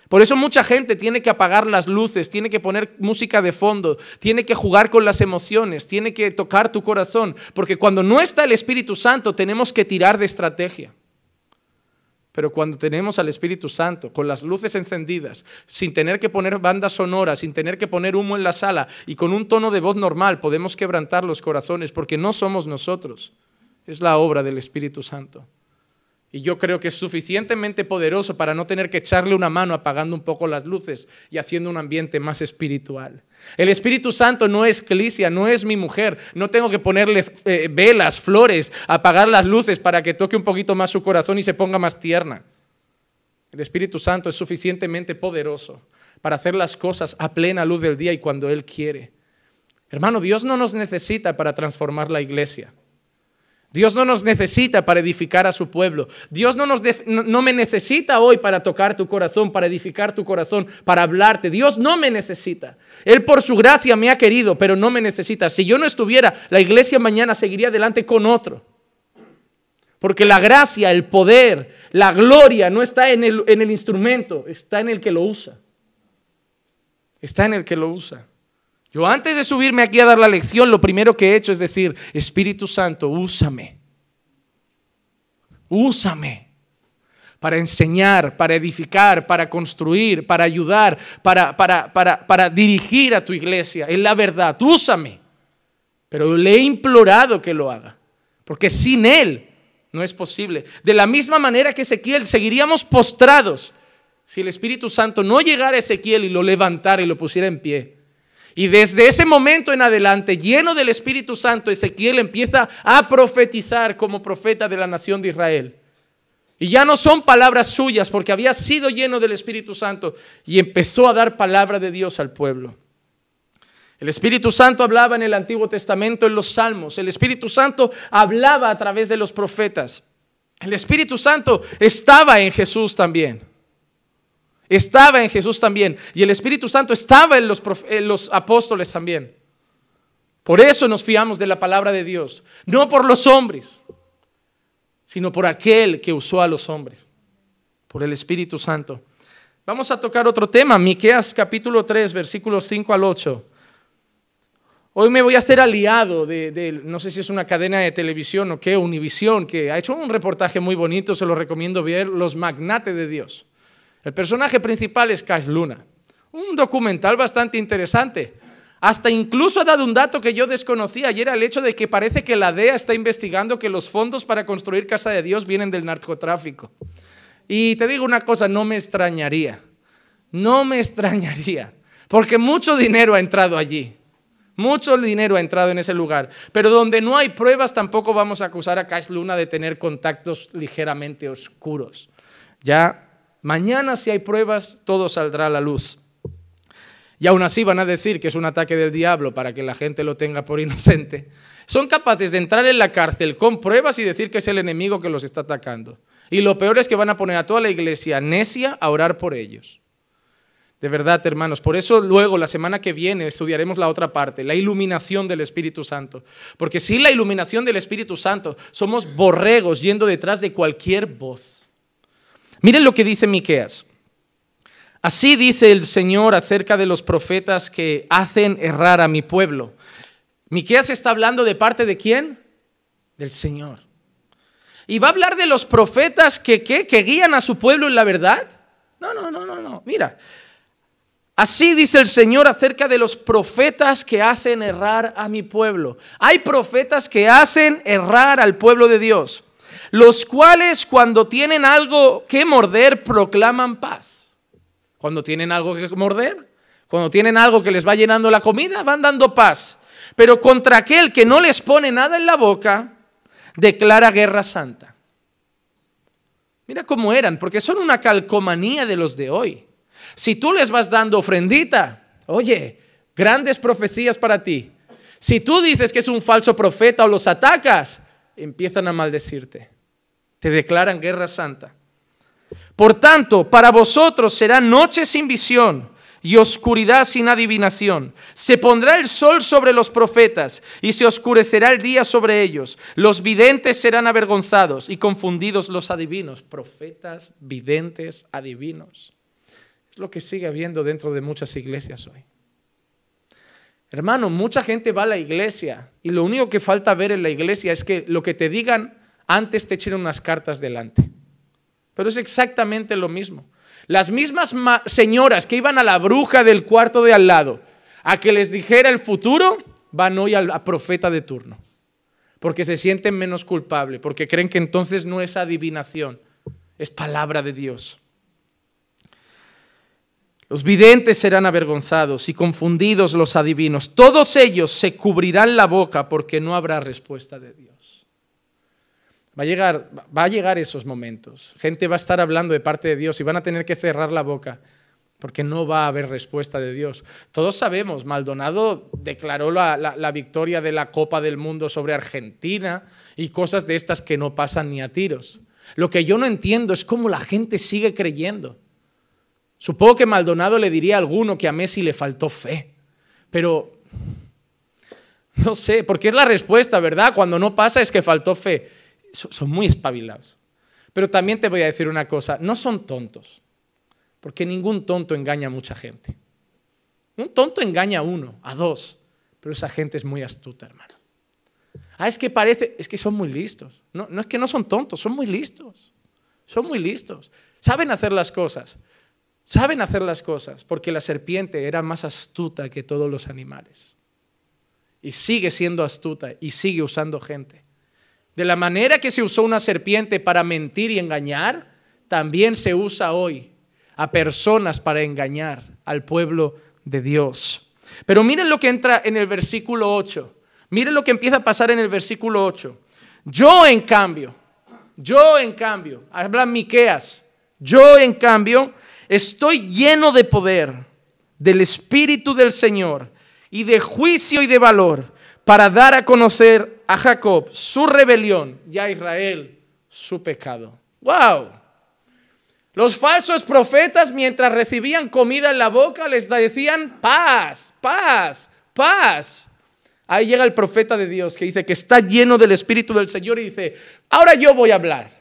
Por eso mucha gente tiene que apagar las luces, tiene que poner música de fondo, tiene que jugar con las emociones, tiene que tocar tu corazón. Porque cuando no está el Espíritu Santo tenemos que tirar de estrategia. Pero cuando tenemos al Espíritu Santo, con las luces encendidas, sin tener que poner bandas sonoras, sin tener que poner humo en la sala y con un tono de voz normal, podemos quebrantar los corazones porque no somos nosotros. Es la obra del Espíritu Santo. Y yo creo que es suficientemente poderoso para no tener que echarle una mano apagando un poco las luces y haciendo un ambiente más espiritual. El Espíritu Santo no es Clicia, no es mi mujer. No tengo que ponerle velas, flores, apagar las luces para que toque un poquito más su corazón y se ponga más tierna. El Espíritu Santo es suficientemente poderoso para hacer las cosas a plena luz del día y cuando Él quiere. Hermano, Dios no nos necesita para transformar la iglesia. Dios no nos necesita para edificar a su pueblo. Dios no me necesita hoy para tocar tu corazón, para edificar tu corazón, para hablarte. Dios no me necesita. Él por su gracia me ha querido, pero no me necesita. Si yo no estuviera, la iglesia mañana seguiría adelante con otro. Porque la gracia, el poder, la gloria no está en el instrumento, está en el que lo usa. Está en el que lo usa. Yo antes de subirme aquí a dar la lección, lo primero que he hecho es decir, Espíritu Santo, úsame. Úsame para enseñar, para edificar, para construir, para ayudar, para dirigir a tu iglesia. Es la verdad, úsame. Pero le he implorado que lo haga, porque sin Él no es posible. De la misma manera que Ezequiel, seguiríamos postrados si el Espíritu Santo no llegara a Ezequiel y lo levantara y lo pusiera en pie. Y desde ese momento en adelante, lleno del Espíritu Santo, Ezequiel empieza a profetizar como profeta de la nación de Israel. Y ya no son palabras suyas porque había sido lleno del Espíritu Santo y empezó a dar palabra de Dios al pueblo. El Espíritu Santo hablaba en el Antiguo Testamento, en los Salmos. El Espíritu Santo hablaba a través de los profetas. El Espíritu Santo estaba en Jesús también. Estaba en Jesús también. Y el Espíritu Santo estaba en los apóstoles también. Por eso nos fiamos de la palabra de Dios. No por los hombres, sino por aquel que usó a los hombres. Por el Espíritu Santo. Vamos a tocar otro tema. Miqueas capítulo 3, versículos 5 al 8. Hoy me voy a hacer aliado no sé si es una cadena de televisión o qué, Univisión, que ha hecho un reportaje muy bonito, se lo recomiendo ver, Los Magnates de Dios. El personaje principal es Cash Luna, un documental bastante interesante. Hasta incluso ha dado un dato que yo desconocía y era el hecho de que parece que la DEA está investigando que los fondos para construir Casa de Dios vienen del narcotráfico. Y te digo una cosa, no me extrañaría, porque mucho dinero ha entrado allí. Mucho dinero ha entrado en ese lugar, pero donde no hay pruebas tampoco vamos a acusar a Cash Luna de tener contactos ligeramente oscuros. Ya mañana si hay pruebas todo saldrá a la luz. Y aún así van a decir que es un ataque del diablo para que la gente lo tenga por inocente. Son capaces de entrar en la cárcel con pruebas y decir que es el enemigo que los está atacando. Y lo peor es que van a poner a toda la iglesia necia a orar por ellos. De verdad, hermanos, por eso luego la semana que viene estudiaremos la otra parte, la iluminación del Espíritu Santo. Porque sin la iluminación del Espíritu Santo somos borregos yendo detrás de cualquier voz. Miren lo que dice Miqueas. Así dice el Señor acerca de los profetas que hacen errar a mi pueblo. Miqueas está hablando de parte de ¿quién? Del Señor. ¿Y va a hablar de los profetas que guían a su pueblo en la verdad? No. Mira. Así dice el Señor acerca de los profetas que hacen errar a mi pueblo. Hay profetas que hacen errar al pueblo de Dios, los cuales cuando tienen algo que morder proclaman paz. Cuando tienen algo que morder, cuando tienen algo que les va llenando la comida, van dando paz. Pero contra aquel que no les pone nada en la boca, declara guerra santa. Mira cómo eran, porque son una calcomanía de los de hoy. Si tú les vas dando ofrendita, oye, grandes profecías para ti. Si tú dices que es un falso profeta o los atacas, empiezan a maldecirte. Te declaran guerra santa. Por tanto, para vosotros será noche sin visión, y oscuridad sin adivinación. Se pondrá el sol sobre los profetas y se oscurecerá el día sobre ellos. Los videntes serán avergonzados y confundidos los adivinos. Profetas, videntes, adivinos. Es lo que sigue habiendo dentro de muchas iglesias hoy. Hermano, mucha gente va a la iglesia y lo único que falta ver en la iglesia es que lo que te digan antes te echen unas cartas delante. Pero es exactamente lo mismo. Las mismas señoras que iban a la bruja del cuarto de al lado a que les dijera el futuro, van hoy al profeta de turno. Porque se sienten menos culpables, porque creen que entonces no es adivinación, es palabra de Dios. Los videntes serán avergonzados y confundidos los adivinos. Todos ellos se cubrirán la boca porque no habrá respuesta de Dios. Va a llegar esos momentos. Gente va a estar hablando de parte de Dios y van a tener que cerrar la boca porque no va a haber respuesta de Dios. Todos sabemos, Maldonado declaró la victoria de la Copa del Mundo sobre Argentina y cosas de estas que no pasan ni a tiros. Lo que yo no entiendo es cómo la gente sigue creyendo. Supongo que Maldonado le diría a alguno que a Messi le faltó fe, pero no sé, porque es la respuesta, ¿verdad? Cuando no pasa es que faltó fe. Son muy espabilados. Pero también te voy a decir una cosa, no son tontos, porque ningún tonto engaña a mucha gente. Un tonto engaña a uno, a dos, pero esa gente es muy astuta, hermano. Es que son muy listos. No es que no son tontos, son muy listos. Son muy listos. Saben hacer las cosas. Saben hacer las cosas porque la serpiente era más astuta que todos los animales. Y sigue siendo astuta y sigue usando gente. De la manera que se usó una serpiente para mentir y engañar, también se usa hoy a personas para engañar al pueblo de Dios. Pero miren lo que entra en el versículo 8. Miren lo que empieza a pasar en el versículo 8. Yo en cambio, habla Miqueas, yo en cambio estoy lleno de poder del Espíritu del Señor y de juicio y de valor para dar a conocer a Jacob su rebelión y a Israel su pecado. ¡Wow! Los falsos profetas, mientras recibían comida en la boca, les decían paz, paz, paz. Ahí llega el profeta de Dios que dice que está lleno del Espíritu del Señor y dice, ahora yo voy a hablar.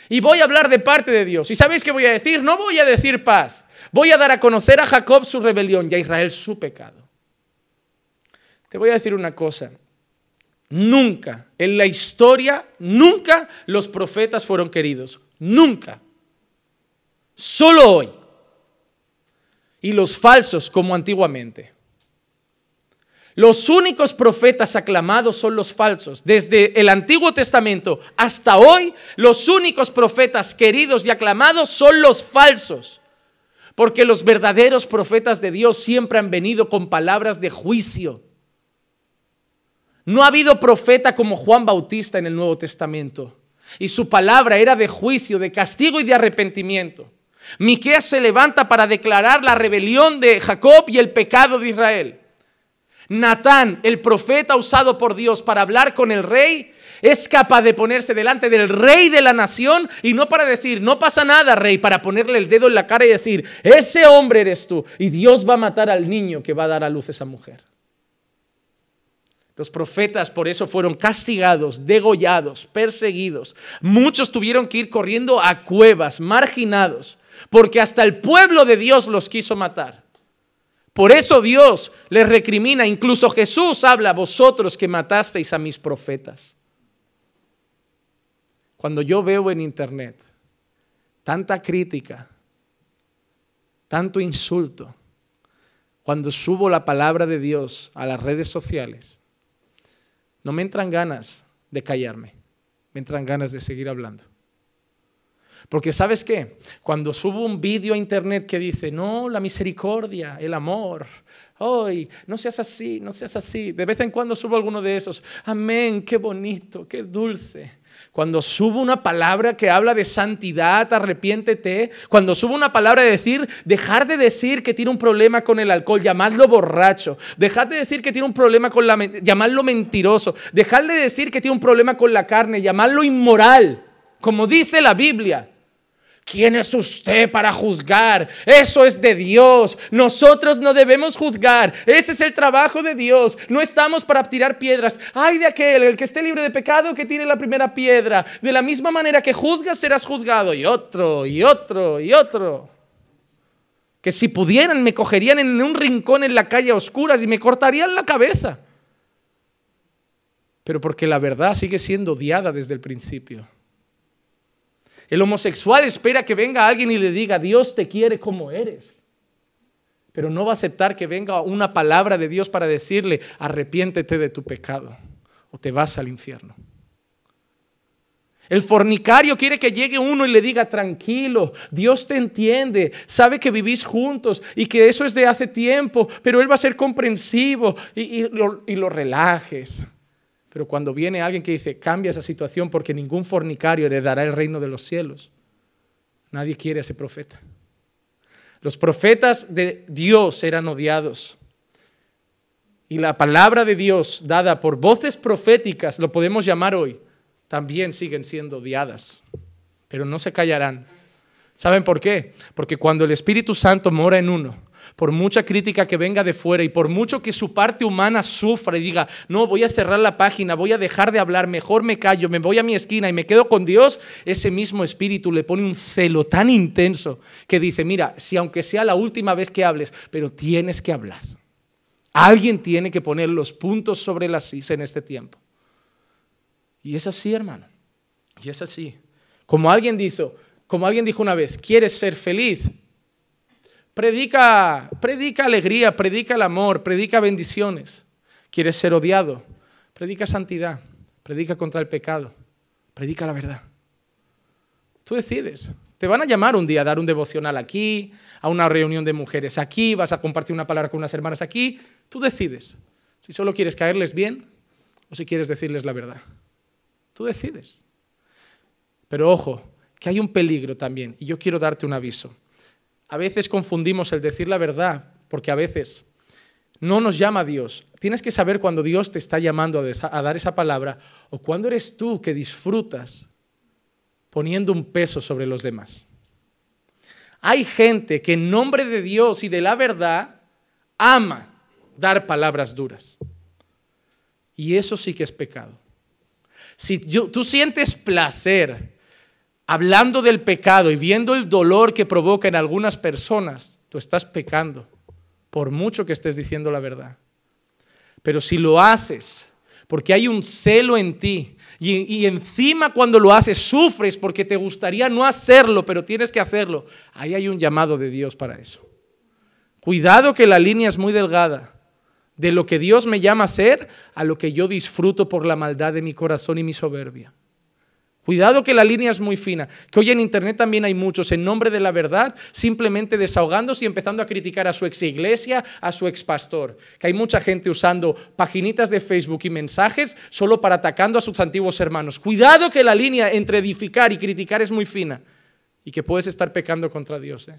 Y voy a hablar de parte de Dios. ¿Y sabéis qué voy a decir? No voy a decir paz. Voy a dar a conocer a Jacob su rebelión y a Israel su pecado. Te voy a decir una cosa. Nunca, en la historia, nunca los profetas fueron queridos. Nunca. Solo hoy. Y los falsos como antiguamente. Los únicos profetas aclamados son los falsos. Desde el Antiguo Testamento hasta hoy, los únicos profetas queridos y aclamados son los falsos. Porque los verdaderos profetas de Dios siempre han venido con palabras de juicio. No ha habido profeta como Juan Bautista en el Nuevo Testamento. Y su palabra era de juicio, de castigo y de arrepentimiento. Miqueas se levanta para declarar la rebelión de Jacob y el pecado de Israel. Natán, el profeta usado por Dios para hablar con el rey, es capaz de ponerse delante del rey de la nación y no para decir, no pasa nada, rey, para ponerle el dedo en la cara y decir, ese hombre eres tú y Dios va a matar al niño que va a dar a luz esa mujer. Los profetas por eso fueron castigados, degollados, perseguidos. Muchos tuvieron que ir corriendo a cuevas, marginados, porque hasta el pueblo de Dios los quiso matar. Por eso Dios les recrimina, incluso Jesús habla, vosotros que matasteis a mis profetas. Cuando yo veo en internet tanta crítica, tanto insulto, cuando subo la palabra de Dios a las redes sociales, no me entran ganas de callarme, me entran ganas de seguir hablando. Porque ¿sabes qué? Cuando subo un vídeo a internet que dice, no, la misericordia, el amor, hoy, no seas así, no seas así. De vez en cuando subo alguno de esos, amén, qué bonito, qué dulce. Cuando subo una palabra que habla de santidad, arrepiéntete. Cuando subo una palabra de decir, dejar de decir que tiene un problema con el alcohol, llamadlo borracho. Dejar de decir que tiene un problema con llamarlo mentiroso. Dejar de decir que tiene un problema con la carne, llamarlo inmoral. Como dice la Biblia. ¿Quién es usted para juzgar? Eso es de Dios. Nosotros no debemos juzgar. Ese es el trabajo de Dios. No estamos para tirar piedras. Ay de aquel, el que esté libre de pecado, que tire la primera piedra. De la misma manera que juzgas, serás juzgado. Y otro, y otro, y otro. Que si pudieran, me cogerían en un rincón en la calle a oscuras y me cortarían la cabeza. Pero porque la verdad sigue siendo odiada desde el principio. El homosexual espera que venga alguien y le diga, Dios te quiere como eres. Pero no va a aceptar que venga una palabra de Dios para decirle, arrepiéntete de tu pecado o te vas al infierno. El fornicario quiere que llegue uno y le diga, tranquilo, Dios te entiende, sabe que vivís juntos y que eso es de hace tiempo, pero Él va a ser comprensivo y lo relajes. Pero cuando viene alguien que dice, cambia esa situación porque ningún fornicario heredará el reino de los cielos, nadie quiere a ese profeta. Los profetas de Dios eran odiados. Y la palabra de Dios dada por voces proféticas, lo podemos llamar hoy, también siguen siendo odiadas. Pero no se callarán. ¿Saben por qué? Porque cuando el Espíritu Santo mora en uno, por mucha crítica que venga de fuera y por mucho que su parte humana sufra y diga, no, voy a cerrar la página, voy a dejar de hablar, mejor me callo, me voy a mi esquina y me quedo con Dios, ese mismo Espíritu le pone un celo tan intenso que dice, mira, si aunque sea la última vez que hables, pero tienes que hablar. Alguien tiene que poner los puntos sobre las is en este tiempo. Y es así, hermano, y es así. Como alguien dijo una vez, ¿quieres ser feliz? Predica alegría, predica el amor, predica bendiciones. ¿Quieres ser odiado? Predica santidad, predica contra el pecado, predica la verdad. Tú decides. Te van a llamar un día a dar un devocional aquí, a una reunión de mujeres aquí, vas a compartir una palabra con unas hermanas aquí. Tú decides si solo quieres caerles bien o si quieres decirles la verdad. Tú decides. Pero ojo, que hay un peligro también y yo quiero darte un aviso. A veces confundimos el decir la verdad, porque a veces no nos llama Dios. Tienes que saber cuando Dios te está llamando a dar esa palabra o cuando eres tú que disfrutas poniendo un peso sobre los demás. Hay gente que en nombre de Dios y de la verdad ama dar palabras duras. Y eso sí que es pecado. Si tú sientes placer hablando del pecado y viendo el dolor que provoca en algunas personas, tú estás pecando, por mucho que estés diciendo la verdad. Pero si lo haces porque hay un celo en ti y encima cuando lo haces sufres porque te gustaría no hacerlo, pero tienes que hacerlo, ahí hay un llamado de Dios para eso. Cuidado que la línea es muy delgada de lo que Dios me llama a hacer a lo que yo disfruto por la maldad de mi corazón y mi soberbia. Cuidado que la línea es muy fina, que hoy en internet también hay muchos en nombre de la verdad simplemente desahogándose y empezando a criticar a su ex iglesia, a su ex pastor. Que hay mucha gente usando paginitas de Facebook y mensajes solo para atacando a sus antiguos hermanos. Cuidado que la línea entre edificar y criticar es muy fina y que puedes estar pecando contra Dios.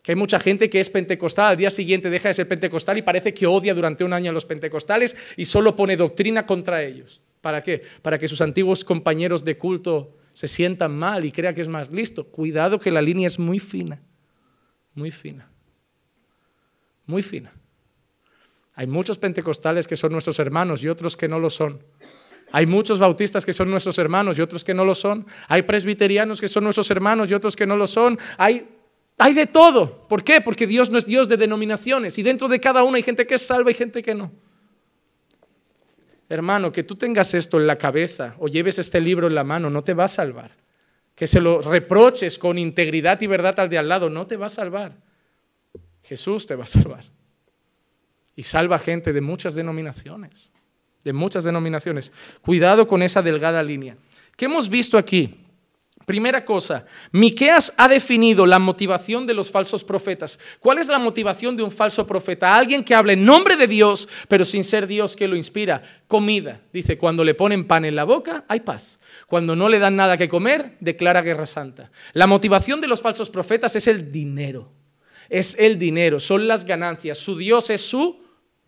Que hay mucha gente que es pentecostal, al día siguiente deja de ser pentecostal y parece que odia durante un año a los pentecostales y solo pone doctrina contra ellos. ¿Para qué? Para que sus antiguos compañeros de culto se sientan mal y crean que es más listo. Cuidado que la línea es muy fina, muy fina, muy fina. Hay muchos pentecostales que son nuestros hermanos y otros que no lo son. Hay muchos bautistas que son nuestros hermanos y otros que no lo son. Hay presbiterianos que son nuestros hermanos y otros que no lo son. Hay de todo. ¿Por qué? Porque Dios no es Dios de denominaciones y dentro de cada una hay gente que es salva y gente que no. Hermano, que tú tengas esto en la cabeza o lleves este libro en la mano no te va a salvar. Que se lo reproches con integridad y verdad al de al lado no te va a salvar. Jesús te va a salvar. Y salva gente de muchas denominaciones. De muchas denominaciones. Cuidado con esa delgada línea. ¿Qué hemos visto aquí? Primera cosa, Miqueas ha definido la motivación de los falsos profetas. ¿Cuál es la motivación de un falso profeta? Alguien que habla en nombre de Dios, pero sin ser Dios que lo inspira. Comida. Dice, cuando le ponen pan en la boca, hay paz. Cuando no le dan nada que comer, declara guerra santa. La motivación de los falsos profetas es el dinero. Es el dinero, son las ganancias. Su Dios es su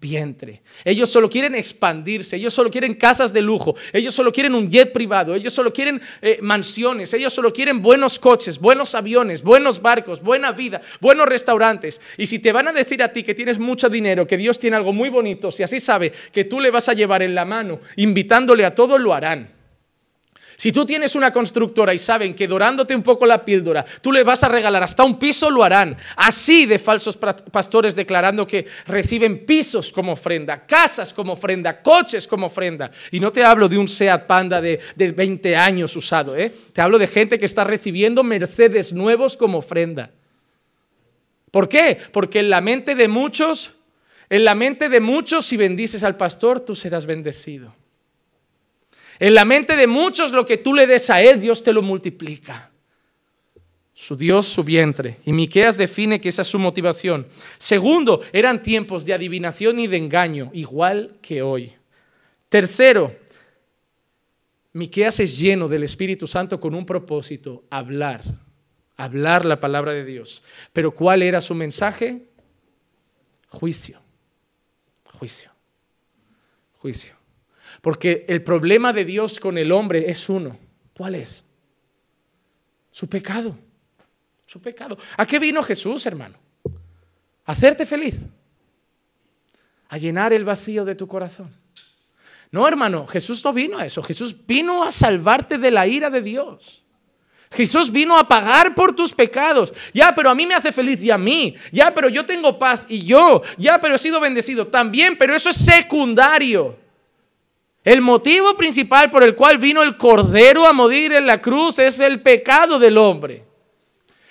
vientre. Ellos solo quieren expandirse, ellos solo quieren casas de lujo, ellos solo quieren un jet privado, ellos solo quieren mansiones, ellos solo quieren buenos coches, buenos aviones, buenos barcos, buena vida, buenos restaurantes. Y si te van a decir a ti que tienes mucho dinero, que Dios tiene algo muy bonito, si así sabe que tú le vas a llevar en la mano, invitándole a todos, lo harán. Si tú tienes una constructora y saben que dorándote un poco la píldora, tú le vas a regalar hasta un piso, lo harán. Así de falsos pastores declarando que reciben pisos como ofrenda, casas como ofrenda, coches como ofrenda. Y no te hablo de un Seat Panda de 20 años usado, Te hablo de gente que está recibiendo Mercedes nuevos como ofrenda. ¿Por qué? Porque en la mente de muchos, si bendices al pastor, tú serás bendecido. En la mente de muchos, lo que tú le des a él, Dios te lo multiplica. Su Dios, su vientre. Y Miqueas define que esa es su motivación. Segundo, eran tiempos de adivinación y de engaño, igual que hoy. Tercero, Miqueas es lleno del Espíritu Santo con un propósito: hablar la palabra de Dios. Pero ¿cuál era su mensaje? Juicio. Porque el problema de Dios con el hombre es uno. ¿Cuál es? Su pecado. ¿A qué vino Jesús, hermano? ¿A hacerte feliz? ¿A llenar el vacío de tu corazón? No, hermano, Jesús no vino a eso. Jesús vino a salvarte de la ira de Dios. Jesús vino a pagar por tus pecados. Ya, pero a mí me hace feliz y a mí. Ya, pero yo tengo paz y yo. Ya, pero he sido bendecido también, pero eso es secundario. El motivo principal por el cual vino el Cordero a morir en la cruz es el pecado del hombre.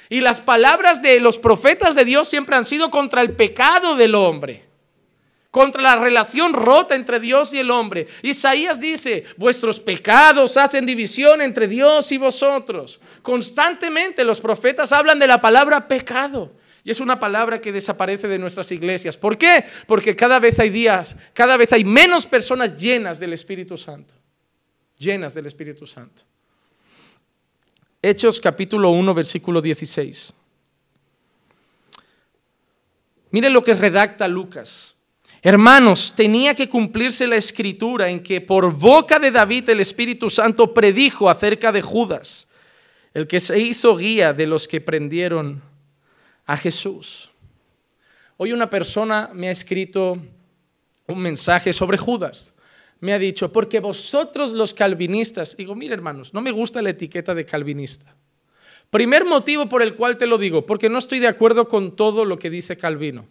Y las palabras de los profetas de Dios siempre han sido contra el pecado del hombre, contra la relación rota entre Dios y el hombre. Isaías dice: vuestros pecados hacen división entre Dios y vosotros. Constantemente los profetas hablan de la palabra pecado. Y es una palabra que desaparece de nuestras iglesias. ¿Por qué? Porque cada vez hay menos personas llenas del Espíritu Santo. Llenas del Espíritu Santo. Hechos capítulo 1, versículo 16. Miren lo que redacta Lucas. Hermanos, tenía que cumplirse la escritura en que por boca de David el Espíritu Santo predijo acerca de Judas, el que se hizo guía de los que prendieron a Jesús. Hoy una persona me ha escrito un mensaje sobre Judas. Me ha dicho: porque vosotros los calvinistas. Digo: mire, hermanos, no me gusta la etiqueta de calvinista. Primer motivo por el cual te lo digo: porque no estoy de acuerdo con todo lo que dice Calvino.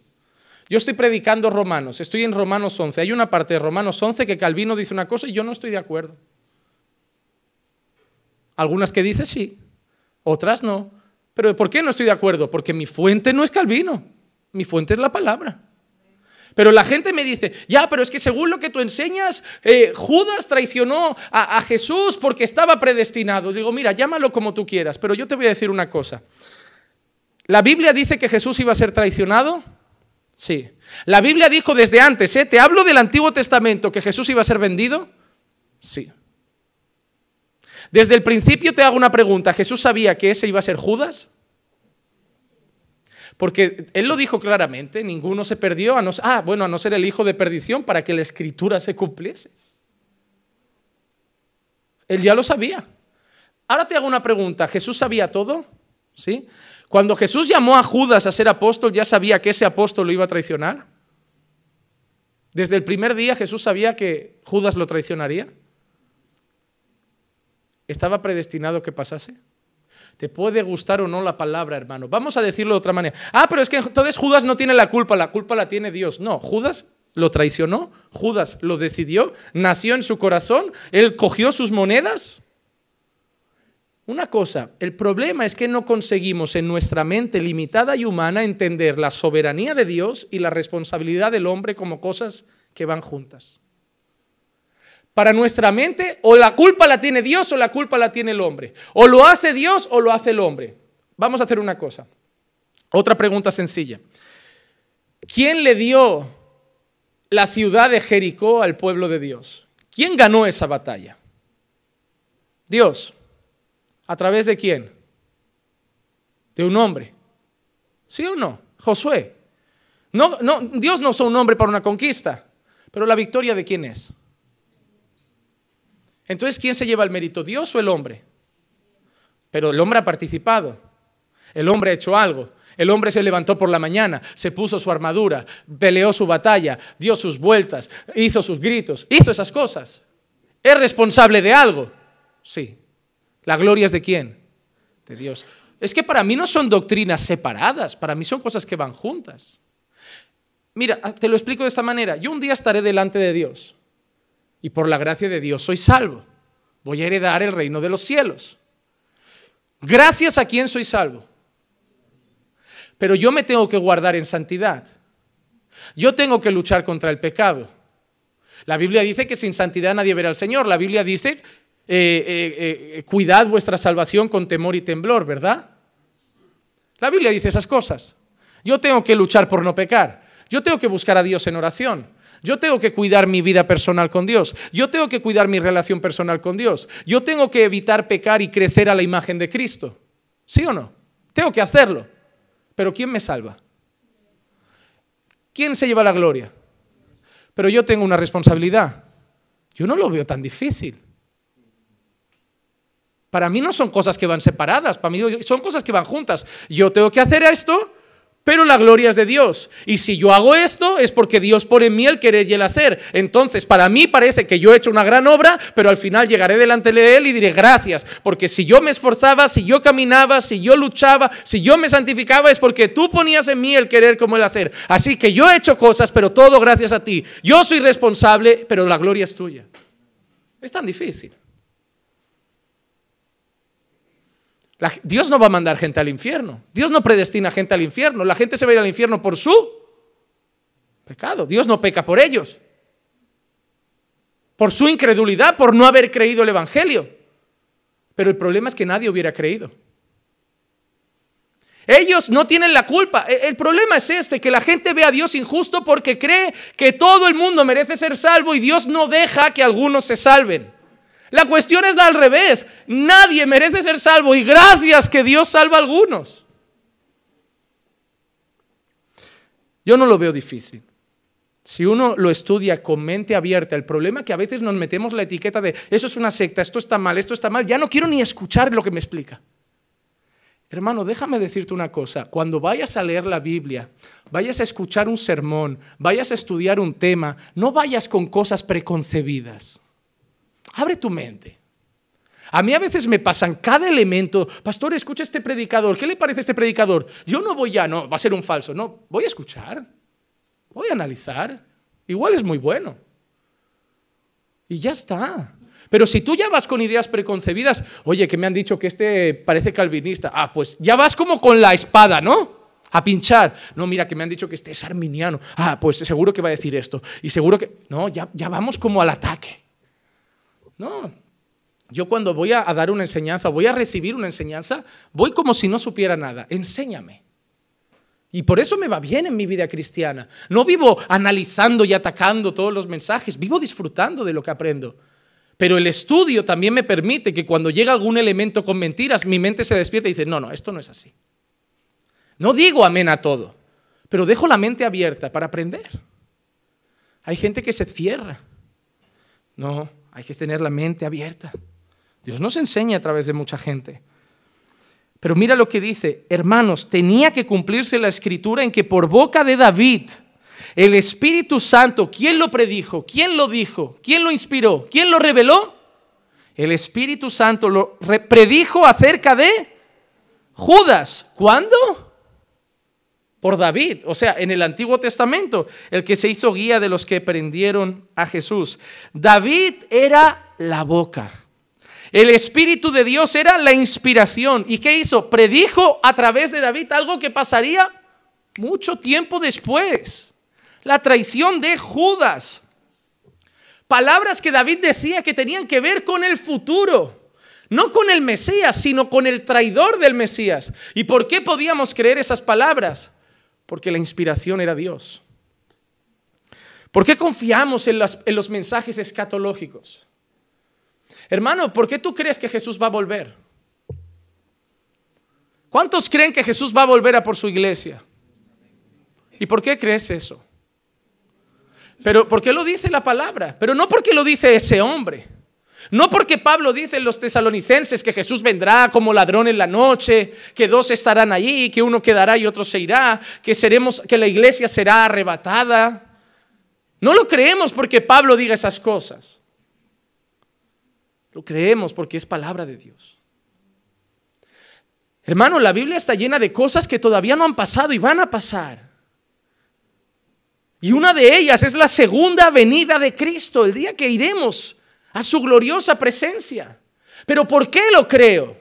Yo estoy predicando Romanos, estoy en Romanos 11. Hay una parte de Romanos 11 que Calvino dice una cosa y yo no estoy de acuerdo. Algunas que dice sí, otras no. ¿Pero por qué no estoy de acuerdo? Porque mi fuente no es Calvino, mi fuente es la palabra. Pero la gente me dice: ya, pero es que según lo que tú enseñas, Judas traicionó a Jesús porque estaba predestinado. Digo: mira, llámalo como tú quieras, pero yo te voy a decir una cosa. ¿La Biblia dice que Jesús iba a ser traicionado? Sí. ¿La Biblia dijo desde antes, te hablo del Antiguo Testamento, que Jesús iba a ser vendido? Sí. Desde el principio te hago una pregunta: ¿Jesús sabía que ese iba a ser Judas? Porque él lo dijo claramente: ninguno se perdió, a no ser el hijo de perdición, para que la escritura se cumpliese. Él ya lo sabía. Ahora te hago una pregunta: ¿Jesús sabía todo? ¿Sí? Cuando Jesús llamó a Judas a ser apóstol, ¿ya sabía que ese apóstol lo iba a traicionar? Desde el primer día Jesús sabía que Judas lo traicionaría. ¿Estaba predestinado que pasase? Te puede gustar o no la palabra, hermano. Vamos a decirlo de otra manera. Pero es que entonces Judas no tiene la culpa la tiene Dios. No, Judas lo traicionó, Judas lo decidió, nació en su corazón, él cogió sus monedas. Una cosa, el problema es que no conseguimos en nuestra mente limitada y humana entender la soberanía de Dios y la responsabilidad del hombre como cosas que van juntas. Para nuestra mente, o la culpa la tiene Dios o la culpa la tiene el hombre. O lo hace Dios o lo hace el hombre. Vamos a hacer una cosa. Otra pregunta sencilla. ¿Quién le dio la ciudad de Jericó al pueblo de Dios? ¿Quién ganó esa batalla? Dios. ¿A través de quién? De un hombre. ¿Sí o no? Josué. Dios no usó un hombre para una conquista, pero la victoria ¿de quién es? Entonces, ¿quién se lleva el mérito, Dios o el hombre? Pero el hombre ha participado, el hombre ha hecho algo. El hombre se levantó por la mañana, se puso su armadura, peleó su batalla, dio sus vueltas, hizo sus gritos, hizo esas cosas. ¿Es responsable de algo? Sí. ¿La gloria es de quién? De Dios. Es que para mí no son doctrinas separadas, para mí son cosas que van juntas. Mira, te lo explico de esta manera. Yo un día estaré delante de Dios y por la gracia de Dios soy salvo. Voy a heredar el reino de los cielos. ¿Gracias a quién soy salvo? Pero yo me tengo que guardar en santidad. Yo tengo que luchar contra el pecado. La Biblia dice que sin santidad nadie verá al Señor. La Biblia dice, cuidad vuestra salvación con temor y temblor, ¿verdad? La Biblia dice esas cosas. Yo tengo que luchar por no pecar. Yo tengo que buscar a Dios en oración. Yo tengo que cuidar mi vida personal con Dios. Yo tengo que cuidar mi relación personal con Dios. Yo tengo que evitar pecar y crecer a la imagen de Cristo. ¿Sí o no? Tengo que hacerlo. Pero ¿quién me salva? ¿Quién se lleva la gloria? Pero yo tengo una responsabilidad. Yo no lo veo tan difícil. Para mí no son cosas que van separadas, para mí son cosas que van juntas. Yo tengo que hacer esto, pero la gloria es de Dios. Y si yo hago esto, es porque Dios pone en mí el querer y el hacer. Entonces, para mí parece que yo he hecho una gran obra, pero al final llegaré delante de Él y diré gracias. Porque si yo me esforzaba, si yo caminaba, si yo luchaba, si yo me santificaba, es porque tú ponías en mí el querer como el hacer. Así que yo he hecho cosas, pero todo gracias a ti. Yo soy responsable, pero la gloria es tuya. Es tan difícil. Dios no va a mandar gente al infierno. Dios no predestina gente al infierno. La gente se va a ir al infierno por su pecado. Dios no peca por ellos. Por su incredulidad, por no haber creído el Evangelio. Pero el problema es que nadie hubiera creído. Ellos no tienen la culpa. El problema es que la gente ve a Dios injusto porque cree que todo el mundo merece ser salvo y Dios no deja que algunos se salven. La cuestión es al revés. Nadie merece ser salvo y gracias que Dios salva a algunos. Yo no lo veo difícil. Si uno lo estudia con mente abierta, el problema es que a veces nos metemos la etiqueta de eso es una secta, esto está mal, ya no quiero ni escuchar lo que me explica. Hermano, déjame decirte una cosa, cuando vayas a leer la Biblia, vayas a escuchar un sermón, vayas a estudiar un tema, no vayas con cosas preconcebidas. Abre tu mente. A mí a veces me pasan cada elemento. Pastor, escucha este predicador. ¿Qué le parece este predicador? Yo no voy no, va a ser un falso. No, voy a escuchar. Voy a analizar. Igual es muy bueno. Y ya está. Pero si tú ya vas con ideas preconcebidas, oye, que me han dicho que este parece calvinista. Pues ya vas como con la espada, ¿no? A pinchar. No, mira, que me han dicho que este es arminiano. Pues seguro que va a decir esto. Y seguro que... No, ya vamos como al ataque. No, yo cuando voy a dar una enseñanza, voy a recibir una enseñanza, voy como si no supiera nada. Enséñame. Y por eso me va bien en mi vida cristiana. No vivo analizando y atacando todos los mensajes, vivo disfrutando de lo que aprendo. Pero el estudio también me permite que cuando llega algún elemento con mentiras, mi mente se despierta y dice, no, esto no es así. No digo amén a todo, pero dejo la mente abierta para aprender. Hay gente que se cierra. No, hay que tener la mente abierta. Dios nos enseña a través de mucha gente. Pero mira lo que dice, hermanos, tenía que cumplirse la escritura en que por boca de David, el Espíritu Santo, ¿quién lo predijo? ¿Quién lo dijo? ¿Quién lo inspiró? ¿Quién lo reveló? El Espíritu Santo lo predijo acerca de Judas. ¿Cuándo? Por David, o sea, en el Antiguo Testamento, el que se hizo guía de los que prendieron a Jesús. David era la boca. El Espíritu de Dios era la inspiración. ¿Y qué hizo? Predijo a través de David algo que pasaría mucho tiempo después. La traición de Judas. Palabras que David decía que tenían que ver con el futuro. No con el Mesías, sino con el traidor del Mesías. ¿Y por qué podíamos creer esas palabras? Porque la inspiración era Dios. ¿Por qué confiamos en los mensajes escatológicos? Hermano, ¿por qué tú crees que Jesús va a volver? ¿Cuántos creen que Jesús va a volver a por su iglesia? ¿Y por qué crees eso? Pero ¿por qué lo dice la palabra? Pero no porque lo dice ese hombre. No porque Pablo dice en los tesalonicenses que Jesús vendrá como ladrón en la noche, que dos estarán allí, que uno quedará y otro se irá, que la iglesia será arrebatada. No lo creemos porque Pablo diga esas cosas. Lo creemos porque es palabra de Dios. Hermano, la Biblia está llena de cosas que todavía no han pasado y van a pasar. Y una de ellas es la segunda venida de Cristo, el día que iremos a su gloriosa presencia. ¿Pero por qué lo creo?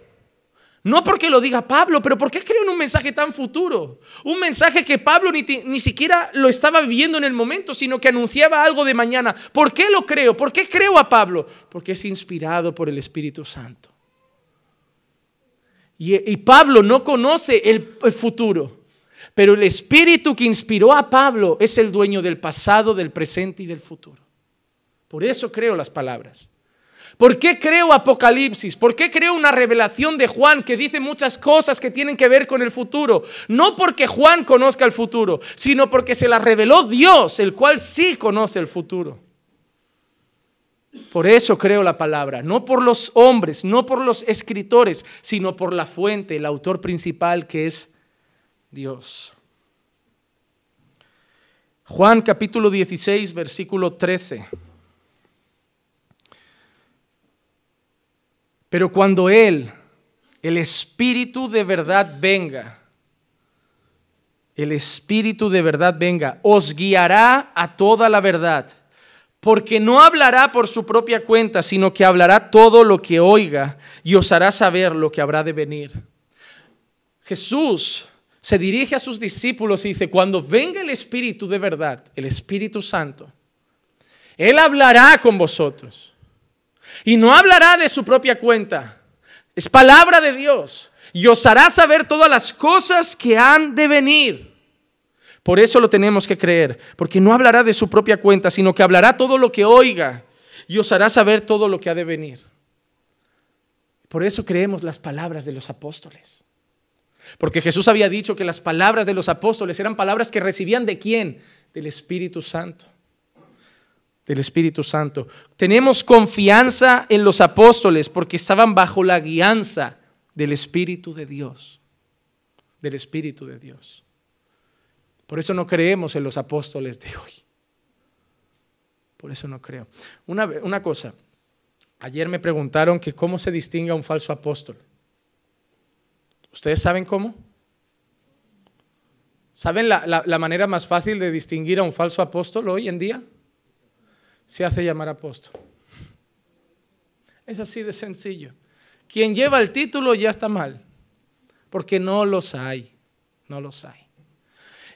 No porque lo diga Pablo, pero ¿por qué creo en un mensaje tan futuro? Un mensaje que Pablo ni siquiera lo estaba viviendo en el momento, sino que anunciaba algo de mañana. ¿Por qué lo creo? ¿Por qué creo a Pablo? Porque es inspirado por el Espíritu Santo. Y Pablo no conoce el futuro, pero el Espíritu que inspiró a Pablo es el dueño del pasado, del presente y del futuro. Por eso creo las palabras. ¿Por qué creo Apocalipsis? ¿Por qué creo una revelación de Juan que dice muchas cosas que tienen que ver con el futuro? No porque Juan conozca el futuro, sino porque se la reveló Dios, el cual sí conoce el futuro. Por eso creo la palabra, no por los hombres, no por los escritores, sino por la fuente, el autor principal que es Dios. Juan capítulo 16, versículo 13. Pero cuando Él, el Espíritu de verdad venga, el Espíritu de verdad venga, os guiará a toda la verdad, porque no hablará por su propia cuenta, sino que hablará todo lo que oiga y os hará saber lo que habrá de venir. Jesús se dirige a sus discípulos y dice, cuando venga el Espíritu de verdad, el Espíritu Santo, Él hablará con vosotros. Y no hablará de su propia cuenta. Es palabra de Dios. Y os hará saber todas las cosas que han de venir. Por eso lo tenemos que creer. Porque no hablará de su propia cuenta, sino que hablará todo lo que oiga. Y os hará saber todo lo que ha de venir. Por eso creemos las palabras de los apóstoles. Porque Jesús había dicho que las palabras de los apóstoles eran palabras que recibían ¿de quién? Del Espíritu Santo. Del Espíritu Santo. Tenemos confianza en los apóstoles porque estaban bajo la guianza del Espíritu de Dios. Del Espíritu de Dios. Por eso no creemos en los apóstoles de hoy. Por eso no creo. Una cosa. Ayer me preguntaron que cómo se distingue a un falso apóstol. ¿Ustedes saben cómo? ¿Saben la manera más fácil de distinguir a un falso apóstol hoy en día? Se hace llamar apóstol. Es así de sencillo. Quien lleva el título ya está mal, porque no los hay, no los hay.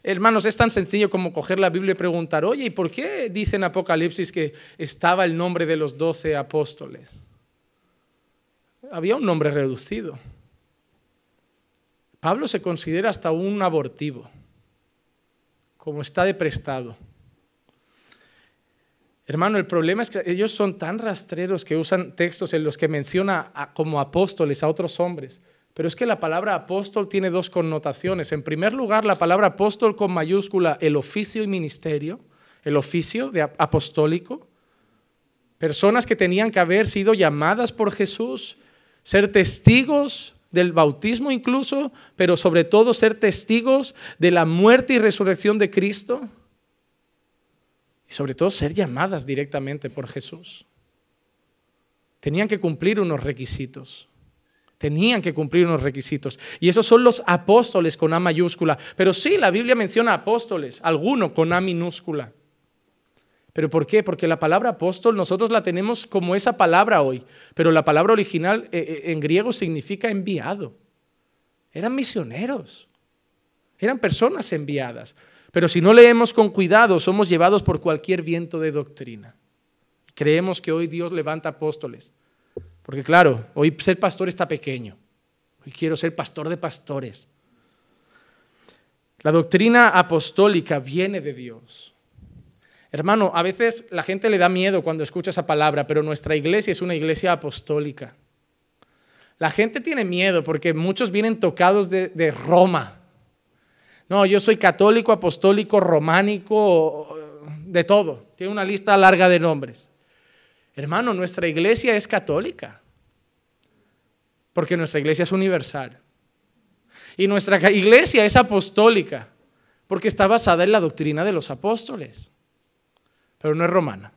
Hermanos, es tan sencillo como coger la Biblia y preguntar, oye, ¿y por qué dice en Apocalipsis que estaba el nombre de los 12 apóstoles? Había un nombre reducido. Pablo se considera hasta un abortivo, como está de prestado. Hermano, el problema es que ellos son tan rastreros que usan textos en los que menciona como apóstoles a otros hombres. Pero es que la palabra apóstol tiene dos connotaciones. En primer lugar, la palabra apóstol con mayúscula, el oficio y ministerio, el oficio de apostólico. Personas que tenían que haber sido llamadas por Jesús, ser testigos del bautismo incluso, pero sobre todo ser testigos de la muerte y resurrección de Cristo. Y sobre todo ser llamadas directamente por Jesús. Tenían que cumplir unos requisitos. Tenían que cumplir unos requisitos. Y esos son los apóstoles con A mayúscula. Pero sí, la Biblia menciona apóstoles, alguno con A minúscula. ¿Pero por qué? Porque la palabra apóstol nosotros la tenemos como esa palabra hoy. Pero la palabra original en griego significa enviado. Eran misioneros. Eran personas enviadas. Pero si no leemos con cuidado, somos llevados por cualquier viento de doctrina. Creemos que hoy Dios levanta apóstoles. Porque claro, hoy ser pastor está pequeño. Hoy quiero ser pastor de pastores. La doctrina apostólica viene de Dios. Hermano, a veces la gente le da miedo cuando escucha esa palabra, pero nuestra iglesia es una iglesia apostólica. La gente tiene miedo porque muchos vienen tocados de Roma, No, yo soy católico, apostólico, románico, de todo. Tiene una lista larga de nombres. Hermano, nuestra iglesia es católica, porque nuestra iglesia es universal. Y nuestra iglesia es apostólica, porque está basada en la doctrina de los apóstoles, pero no es romana.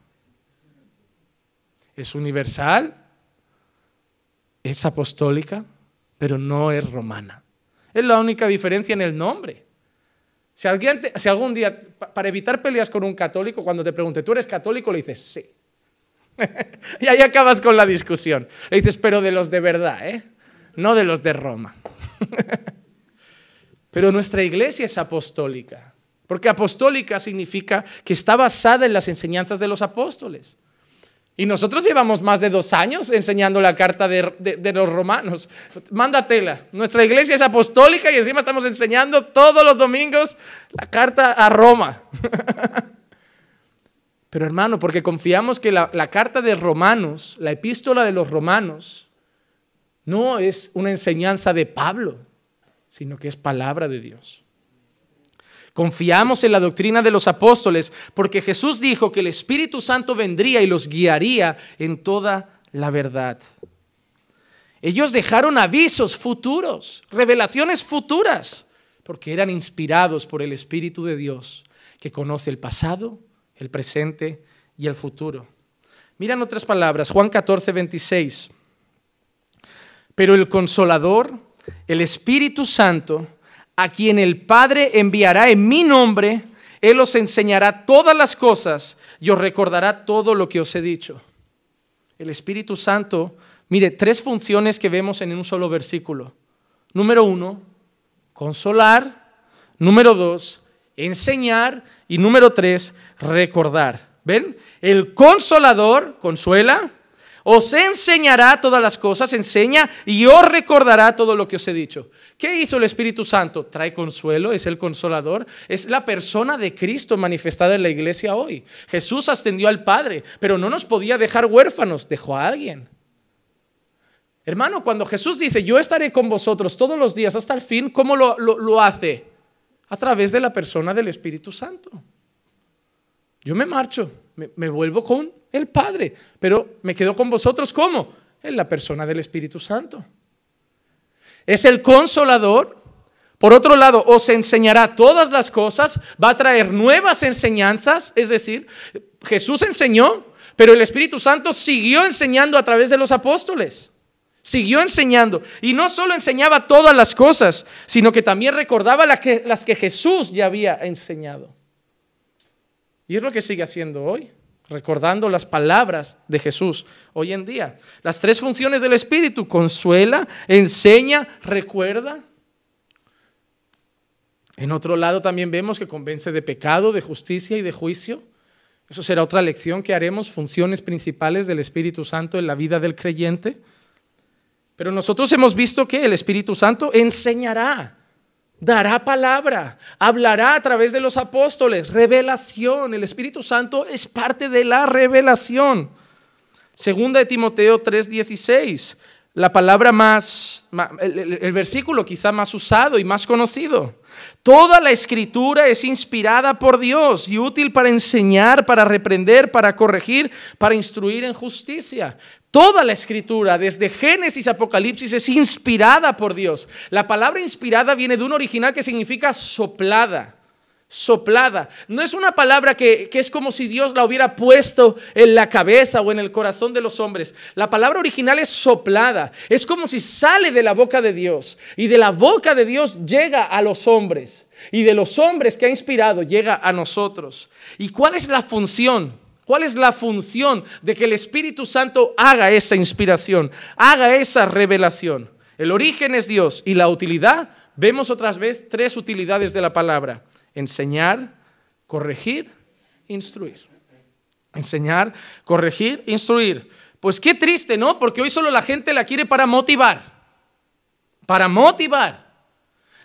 Es universal, es apostólica, pero no es romana. Es la única diferencia en el nombre. Si algún día, para evitar peleas con un católico, cuando te pregunte, ¿tú eres católico?, le dices, sí. Y ahí acabas con la discusión. Le dices, pero de los de verdad, no de los de Roma. Pero nuestra iglesia es apostólica, porque apostólica significa que está basada en las enseñanzas de los apóstoles. Y nosotros llevamos más de 2 años enseñando la carta de los romanos. Mándatela. Nuestra iglesia es apostólica y encima estamos enseñando todos los domingos la carta a Roma. Pero hermano, porque confiamos que la carta de Romanos, la epístola de los romanos, no es una enseñanza de Pablo, sino que es palabra de Dios. Confiamos en la doctrina de los apóstoles porque Jesús dijo que el Espíritu Santo vendría y los guiaría en toda la verdad. Ellos dejaron avisos futuros, revelaciones futuras, porque eran inspirados por el Espíritu de Dios, que conoce el pasado, el presente y el futuro. Miran otras palabras, Juan 14, 26. Pero el Consolador, el Espíritu Santo, a quien el Padre enviará en mi nombre, Él os enseñará todas las cosas y os recordará todo lo que os he dicho. El Espíritu Santo, mire, 3 funciones que vemos en un solo versículo. Número 1, consolar. Número 2, enseñar. Y número 3, recordar. ¿Ven? El Consolador consuela, os enseñará todas las cosas, enseña y os recordará todo lo que os he dicho. ¿Qué hizo el Espíritu Santo? Trae consuelo, es el Consolador, es la persona de Cristo manifestada en la iglesia hoy. Jesús ascendió al Padre, pero no nos podía dejar huérfanos, dejó a alguien. Hermano, cuando Jesús dice, yo estaré con vosotros todos los días hasta el fin, ¿cómo lo hace? A través de la persona del Espíritu Santo. Yo me marcho, me vuelvo con el Padre, pero me quedo con vosotros, ¿cómo? En la persona del Espíritu Santo. Es el Consolador. Por otro lado, os enseñará todas las cosas, va a traer nuevas enseñanzas, es decir, Jesús enseñó, pero el Espíritu Santo siguió enseñando a través de los apóstoles. Siguió enseñando, y no solo enseñaba todas las cosas, sino que también recordaba las que Jesús ya había enseñado. Y es lo que sigue haciendo hoy, recordando las palabras de Jesús hoy en día. Las 3 funciones del Espíritu: consuela, enseña, recuerda. En otro lado también vemos que convence de pecado, de justicia y de juicio. Eso será otra lección que haremos, funciones principales del Espíritu Santo en la vida del creyente. Pero nosotros hemos visto que el Espíritu Santo enseñará, dará palabra, hablará a través de los apóstoles, revelación. El Espíritu Santo es parte de la revelación. Segunda de Timoteo 3:16, la palabra el versículo quizá más usado y más conocido. Toda la Escritura es inspirada por Dios y útil para enseñar, para reprender, para corregir, para instruir en justicia. Toda la Escritura, desde Génesis a Apocalipsis, es inspirada por Dios. La palabra inspirada viene de un original que significa soplada. Soplada. No es una palabra que es como si Dios la hubiera puesto en la cabeza o en el corazón de los hombres. La palabra original es soplada. Es como si sale de la boca de Dios. Y de la boca de Dios llega a los hombres. Y de los hombres que ha inspirado llega a nosotros. ¿Y cuál es la función? ¿Cuál es la función de que el Espíritu Santo haga esa inspiración, haga esa revelación? El origen es Dios y la utilidad, vemos otra vez 3 utilidades de la palabra: enseñar, corregir, instruir. Enseñar, corregir, instruir. Pues qué triste, ¿no? Porque hoy solo la gente la quiere para motivar. Para motivar.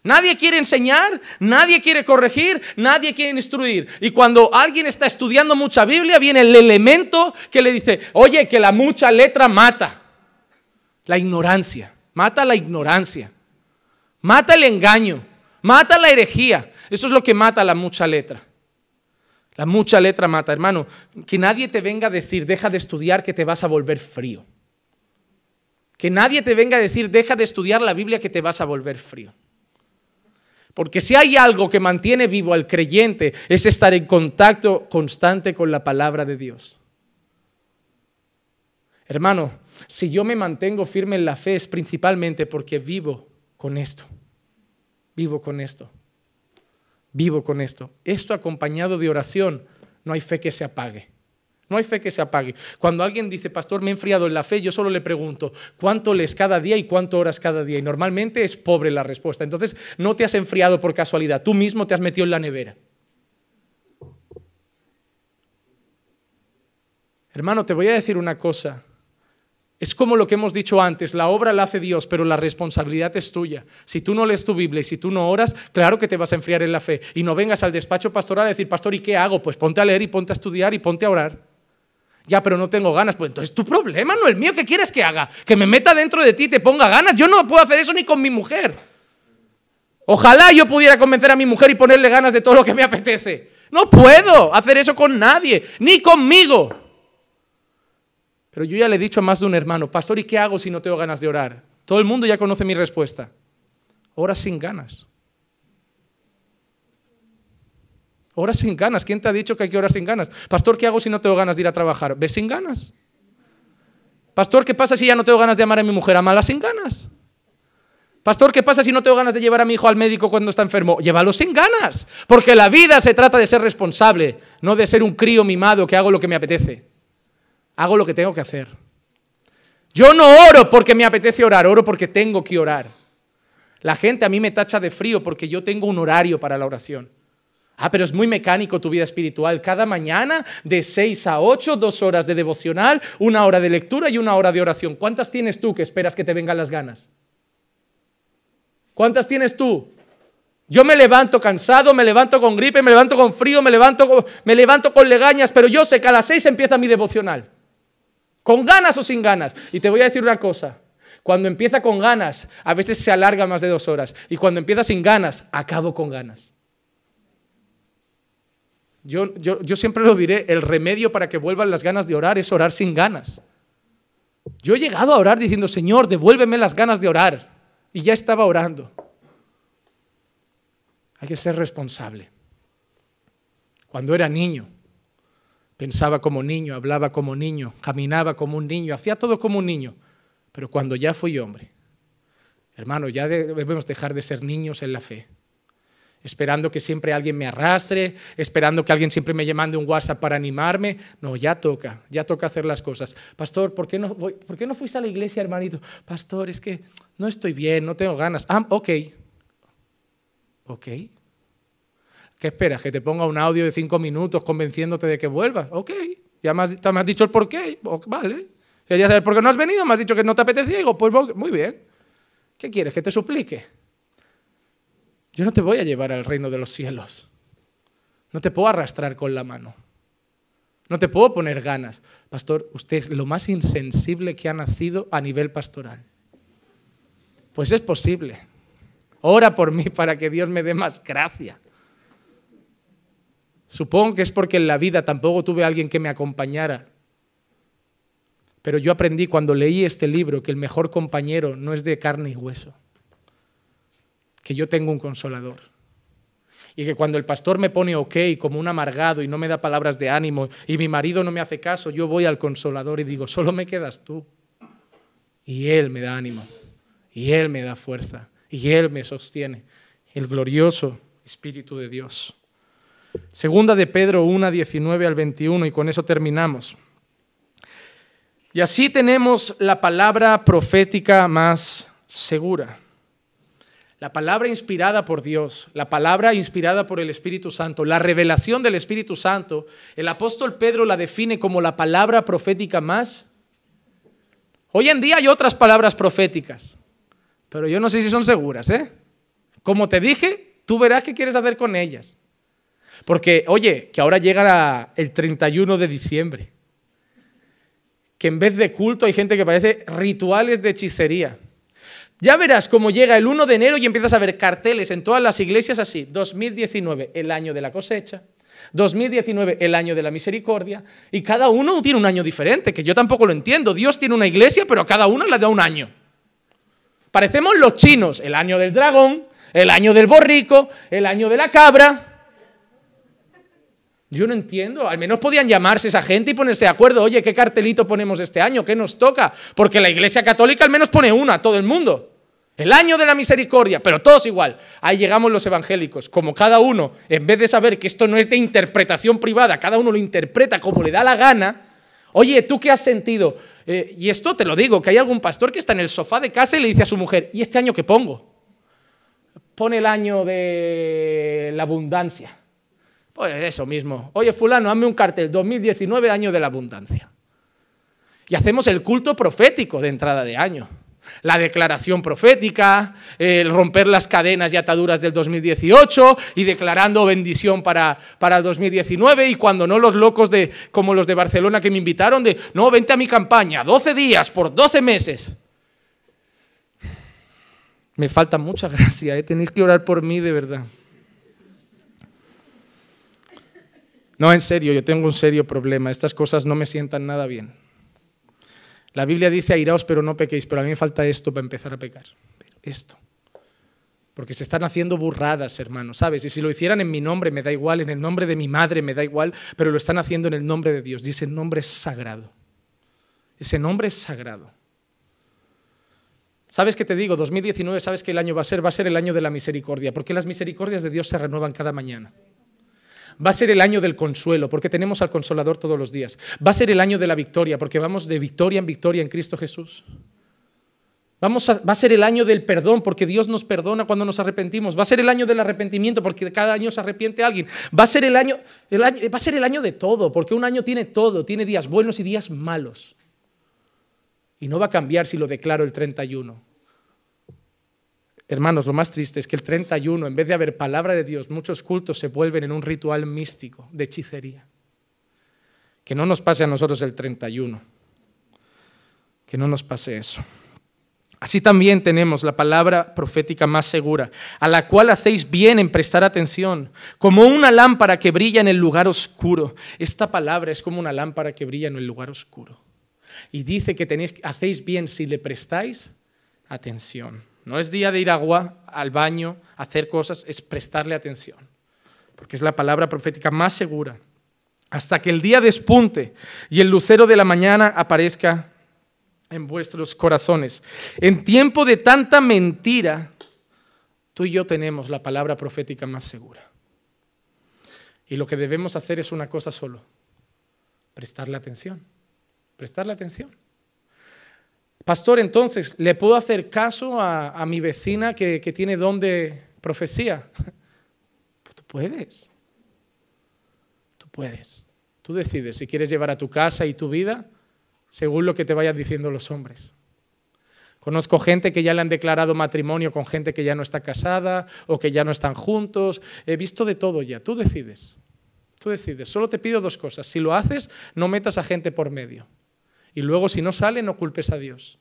Nadie quiere enseñar, nadie quiere corregir, nadie quiere instruir. Y cuando alguien está estudiando mucha Biblia, viene el elemento que le dice, oye, que la mucha letra mata. La ignorancia, mata la ignorancia, mata el engaño, mata la herejía. Eso es lo que mata la mucha letra. La mucha letra mata, hermano. Que nadie te venga a decir, deja de estudiar que te vas a volver frío. Que nadie te venga a decir, deja de estudiar la Biblia que te vas a volver frío. Porque si hay algo que mantiene vivo al creyente, es estar en contacto constante con la palabra de Dios. Hermano, si yo me mantengo firme en la fe es principalmente porque vivo con esto. Vivo con esto. Vivo con esto. Esto acompañado de oración, no hay fe que se apague. No hay fe que se apague. Cuando alguien dice, pastor, me he enfriado en la fe, yo solo le pregunto, ¿cuánto lees cada día y cuánto oras cada día? Y normalmente es pobre la respuesta. Entonces, no te has enfriado por casualidad. Tú mismo te has metido en la nevera. Hermano, te voy a decir una cosa. Es como lo que hemos dicho antes, la obra la hace Dios, pero la responsabilidad es tuya. Si tú no lees tu Biblia y si tú no oras, claro que te vas a enfriar en la fe. Y no vengas al despacho pastoral a decir, pastor, ¿y qué hago? Pues ponte a leer y ponte a estudiar y ponte a orar. Ya, pero no tengo ganas. Pues entonces tu problema, no el mío. ¿Qué quieres que haga? ¿Que me meta dentro de ti y te ponga ganas? Yo no puedo hacer eso ni con mi mujer. Ojalá yo pudiera convencer a mi mujer y ponerle ganas de todo lo que me apetece. No puedo hacer eso con nadie, ni conmigo. Pero yo ya le he dicho a más de un hermano, pastor, ¿y qué hago si no tengo ganas de orar? Todo el mundo ya conoce mi respuesta. Ora sin ganas. Ora sin ganas. ¿Quién te ha dicho que hay que orar sin ganas? Pastor, ¿qué hago si no tengo ganas de ir a trabajar? Ve sin ganas. Pastor, ¿qué pasa si ya no tengo ganas de amar a mi mujer? Amala sin ganas. Pastor, ¿qué pasa si no tengo ganas de llevar a mi hijo al médico cuando está enfermo? Llévalo sin ganas. Porque la vida se trata de ser responsable, no de ser un crío mimado que hago lo que me apetece. Hago lo que tengo que hacer. Yo no oro porque me apetece orar, oro porque tengo que orar. La gente a mí me tacha de frío porque yo tengo un horario para la oración. Ah, pero es muy mecánico tu vida espiritual. Cada mañana de 6 a 8, 2 horas de devocional, 1 hora de lectura y 1 hora de oración. ¿Cuántas tienes tú que esperas que te vengan las ganas? ¿Cuántas tienes tú? Yo me levanto cansado, me levanto con gripe, me levanto con frío, me levanto con legañas, pero yo sé que a las 6 empieza mi devocional. ¿Con ganas o sin ganas? Y te voy a decir una cosa. Cuando empieza con ganas, a veces se alarga más de 2 horas. Y cuando empieza sin ganas, acabo con ganas. Yo siempre lo diré, el remedio para que vuelvan las ganas de orar es orar sin ganas. Yo he llegado a orar diciendo, Señor, devuélveme las ganas de orar. Y ya estaba orando. Hay que ser responsable. Cuando era niño, pensaba como niño, hablaba como niño, caminaba como un niño, hacía todo como un niño. Pero cuando ya fui hombre, hermano, ya debemos dejar de ser niños en la fe. Esperando que siempre alguien me arrastre, esperando que alguien siempre me mande un WhatsApp para animarme. No, ya toca hacer las cosas. Pastor, ¿por qué no fuiste a la iglesia, hermanito? Pastor, es que no estoy bien, no tengo ganas. Ok. ¿Qué esperas? ¿Que te ponga un audio de 5 minutos convenciéndote de que vuelvas? Ok, ya me has dicho el por qué. Vale. Quería saber por qué no has venido, me has dicho que no te apetecía. Digo, pues muy bien. ¿Qué quieres? ¿Que te suplique? Yo no te voy a llevar al reino de los cielos. No te puedo arrastrar con la mano. No te puedo poner ganas. Pastor, usted es lo más insensible que ha nacido a nivel pastoral. Pues es posible. Ora por mí para que Dios me dé más gracia. Supongo que es porque en la vida tampoco tuve a alguien que me acompañara. Pero yo aprendí cuando leí este libro que el mejor compañero no es de carne y hueso. Que yo tengo un consolador. Y que cuando el pastor me pone ok como un amargado y no me da palabras de ánimo y mi marido no me hace caso, yo voy al consolador y digo, solo me quedas tú. Y Él me da ánimo. Y Él me da fuerza. Y Él me sostiene. El glorioso Espíritu de Dios. Segunda de Pedro 1, 19 al 21 y con eso terminamos. Y así tenemos la palabra profética más segura. La palabra inspirada por Dios, la palabra inspirada por el Espíritu Santo, la revelación del Espíritu Santo, el apóstol Pedro la define como la palabra profética más. Hoy en día hay otras palabras proféticas, pero yo no sé si son seguras, ¿eh? Como te dije, tú verás qué quieres hacer con ellas. Porque, oye, que ahora llega el 31 de diciembre, que en vez de culto hay gente que parece rituales de hechicería. Ya verás cómo llega el 1 de enero y empiezas a ver carteles en todas las iglesias así. 2019, el año de la cosecha. 2019, el año de la misericordia. Y cada uno tiene un año diferente, que yo tampoco lo entiendo. Dios tiene una iglesia, pero a cada uno le da un año. Parecemos los chinos. El año del dragón, el año del borrico, el año de la cabra. Yo no entiendo, al menos podían llamarse esa gente y ponerse de acuerdo. Oye, ¿qué cartelito ponemos este año? ¿Qué nos toca? Porque la Iglesia Católica al menos pone una a todo el mundo. El año de la misericordia, pero todos igual. Ahí llegamos los evangélicos. Como cada uno, en vez de saber que esto no es de interpretación privada, cada uno lo interpreta como le da la gana. Oye, ¿tú qué has sentido? Y esto te lo digo, que hay algún pastor que está en el sofá de casa y le dice a su mujer, ¿y este año qué pongo? Pone el año de la abundancia. Pues eso mismo. Oye, fulano, hazme un cartel, 2019, año de la abundancia. Y hacemos el culto profético de entrada de año. La declaración profética, el romper las cadenas y ataduras del 2018 y declarando bendición para el 2019. Y cuando no, los locos como los de Barcelona que me invitaron no, vente a mi campaña, 12 días por 12 meses. Me falta mucha gracia, tenéis que orar por mí de verdad. No, en serio, yo tengo un serio problema. Estas cosas no me sientan nada bien. La Biblia dice, airaos pero no pequéis, pero a mí me falta esto para empezar a pecar. Esto. Porque se están haciendo burradas, hermanos, ¿sabes? Y si lo hicieran en mi nombre me da igual, en el nombre de mi madre me da igual, pero lo están haciendo en el nombre de Dios. Y ese nombre es sagrado. Ese nombre es sagrado. ¿Sabes qué te digo? 2019, ¿sabes qué el año va a ser? Va a ser el año de la misericordia, porque las misericordias de Dios se renuevan cada mañana. Va a ser el año del consuelo, porque tenemos al Consolador todos los días. Va a ser el año de la victoria, porque vamos de victoria en Cristo Jesús. Va a ser el año del perdón, porque Dios nos perdona cuando nos arrepentimos. Va a ser el año del arrepentimiento, porque cada año se arrepiente alguien. Va a ser el año de todo, porque un año tiene todo, tiene días buenos y días malos. Y no va a cambiar si lo declaro el 31. Hermanos, lo más triste es que el 31, en vez de haber palabra de Dios, muchos cultos se vuelven en un ritual místico de hechicería. Que no nos pase a nosotros el 31. Que no nos pase eso. Así también tenemos la palabra profética más segura, a la cual hacéis bien en prestar atención, como una lámpara que brilla en el lugar oscuro. Esta palabra es como una lámpara que brilla en el lugar oscuro. Y dice que hacéis bien si le prestáis atención. No es día de ir al baño, hacer cosas, es prestarle atención. Porque es la palabra profética más segura. Hasta que el día despunte y el lucero de la mañana aparezca en vuestros corazones. En tiempo de tanta mentira, tú y yo tenemos la palabra profética más segura. Y lo que debemos hacer es una cosa solo. Prestarle atención. Prestarle atención. Pastor, entonces, ¿le puedo hacer caso a mi vecina que tiene don de profecía? Pues tú puedes. Tú puedes. Tú decides si quieres llevar a tu casa y tu vida según lo que te vayan diciendo los hombres. Conozco gente que ya le han declarado matrimonio con gente que ya no está casada o que ya no están juntos. He visto de todo ya. Tú decides. Tú decides. Solo te pido dos cosas. Si lo haces, no metas a gente por medio. Y luego, si no sale, no culpes a Dios.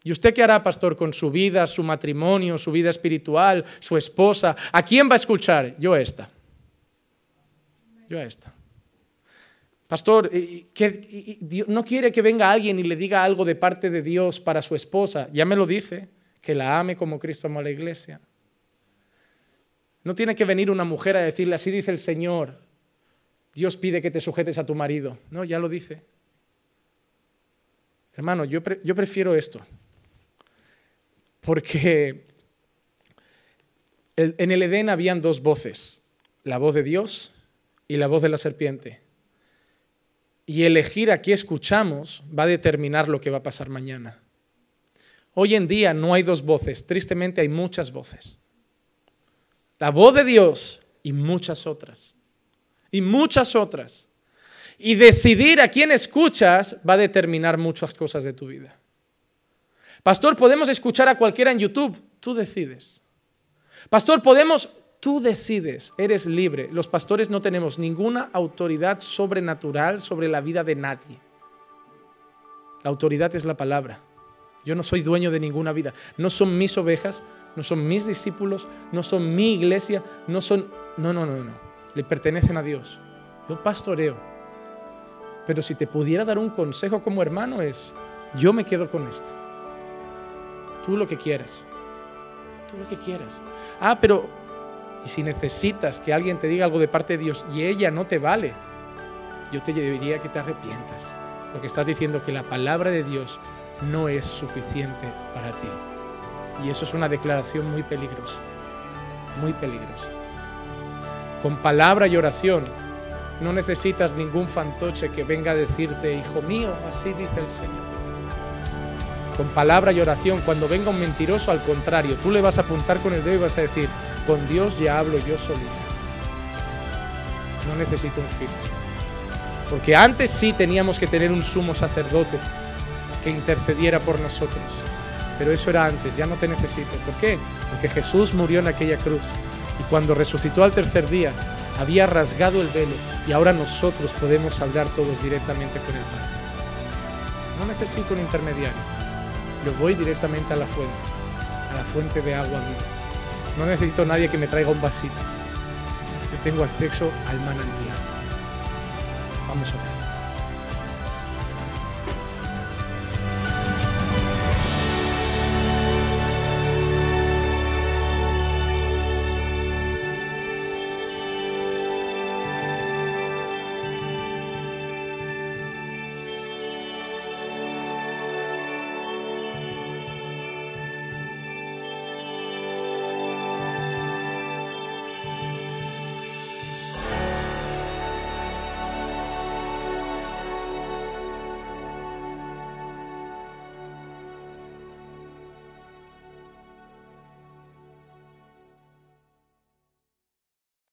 ¿Y usted qué hará, pastor, con su vida, su matrimonio, su vida espiritual, su esposa? ¿A quién va a escuchar? Yo a esta. Yo a esta. Pastor, ¿no quiere que venga alguien y le diga algo de parte de Dios para su esposa? Ya me lo dice, que la ame como Cristo amó a la iglesia. No tiene que venir una mujer a decirle, así dice el Señor, Dios pide que te sujetes a tu marido. No, ya lo dice. Hermano, yo prefiero esto, porque en el Edén habían dos voces, la voz de Dios y la voz de la serpiente. Y elegir a qué escuchamos va a determinar lo que va a pasar mañana. Hoy en día no hay dos voces, tristemente hay muchas voces. La voz de Dios y muchas otras. Y muchas otras. Y decidir a quién escuchas va a determinar muchas cosas de tu vida. Pastor, ¿podemos escuchar a cualquiera en YouTube? Tú decides. Pastor, tú decides, eres libre. Los pastores no tenemos ninguna autoridad sobrenatural sobre la vida de nadie. La autoridad es la palabra. Yo no soy dueño de ninguna vida. No son mis ovejas, no son mis discípulos, no son mi iglesia, no son... No. Le pertenecen a Dios. Yo pastoreo. Pero si te pudiera dar un consejo como hermano es, yo me quedo con esta. Tú lo que quieras. Tú lo que quieras. Pero y si necesitas que alguien te diga algo de parte de Dios y ella no te vale, yo te diría que te arrepientas. Porque estás diciendo que la palabra de Dios no es suficiente para ti. Y eso es una declaración muy peligrosa. Muy peligrosa. Con palabra y oración no necesitas ningún fantoche que venga a decirte, hijo mío, así dice el Señor. Con palabra y oración, cuando venga un mentiroso, al contrario, tú le vas a apuntar con el dedo y vas a decir, con Dios ya hablo yo solito. No necesito un filtro. Porque antes sí teníamos que tener un sumo sacerdote que intercediera por nosotros. Pero eso era antes, ya no te necesito. ¿Por qué? Porque Jesús murió en aquella cruz. Y cuando resucitó al tercer día, había rasgado el velo. Y ahora nosotros podemos hablar todos directamente con el Padre. No necesito un intermediario. Yo voy directamente a la fuente de agua viva. No necesito a nadie que me traiga un vasito. Yo tengo acceso al manantial. Vamos a ver.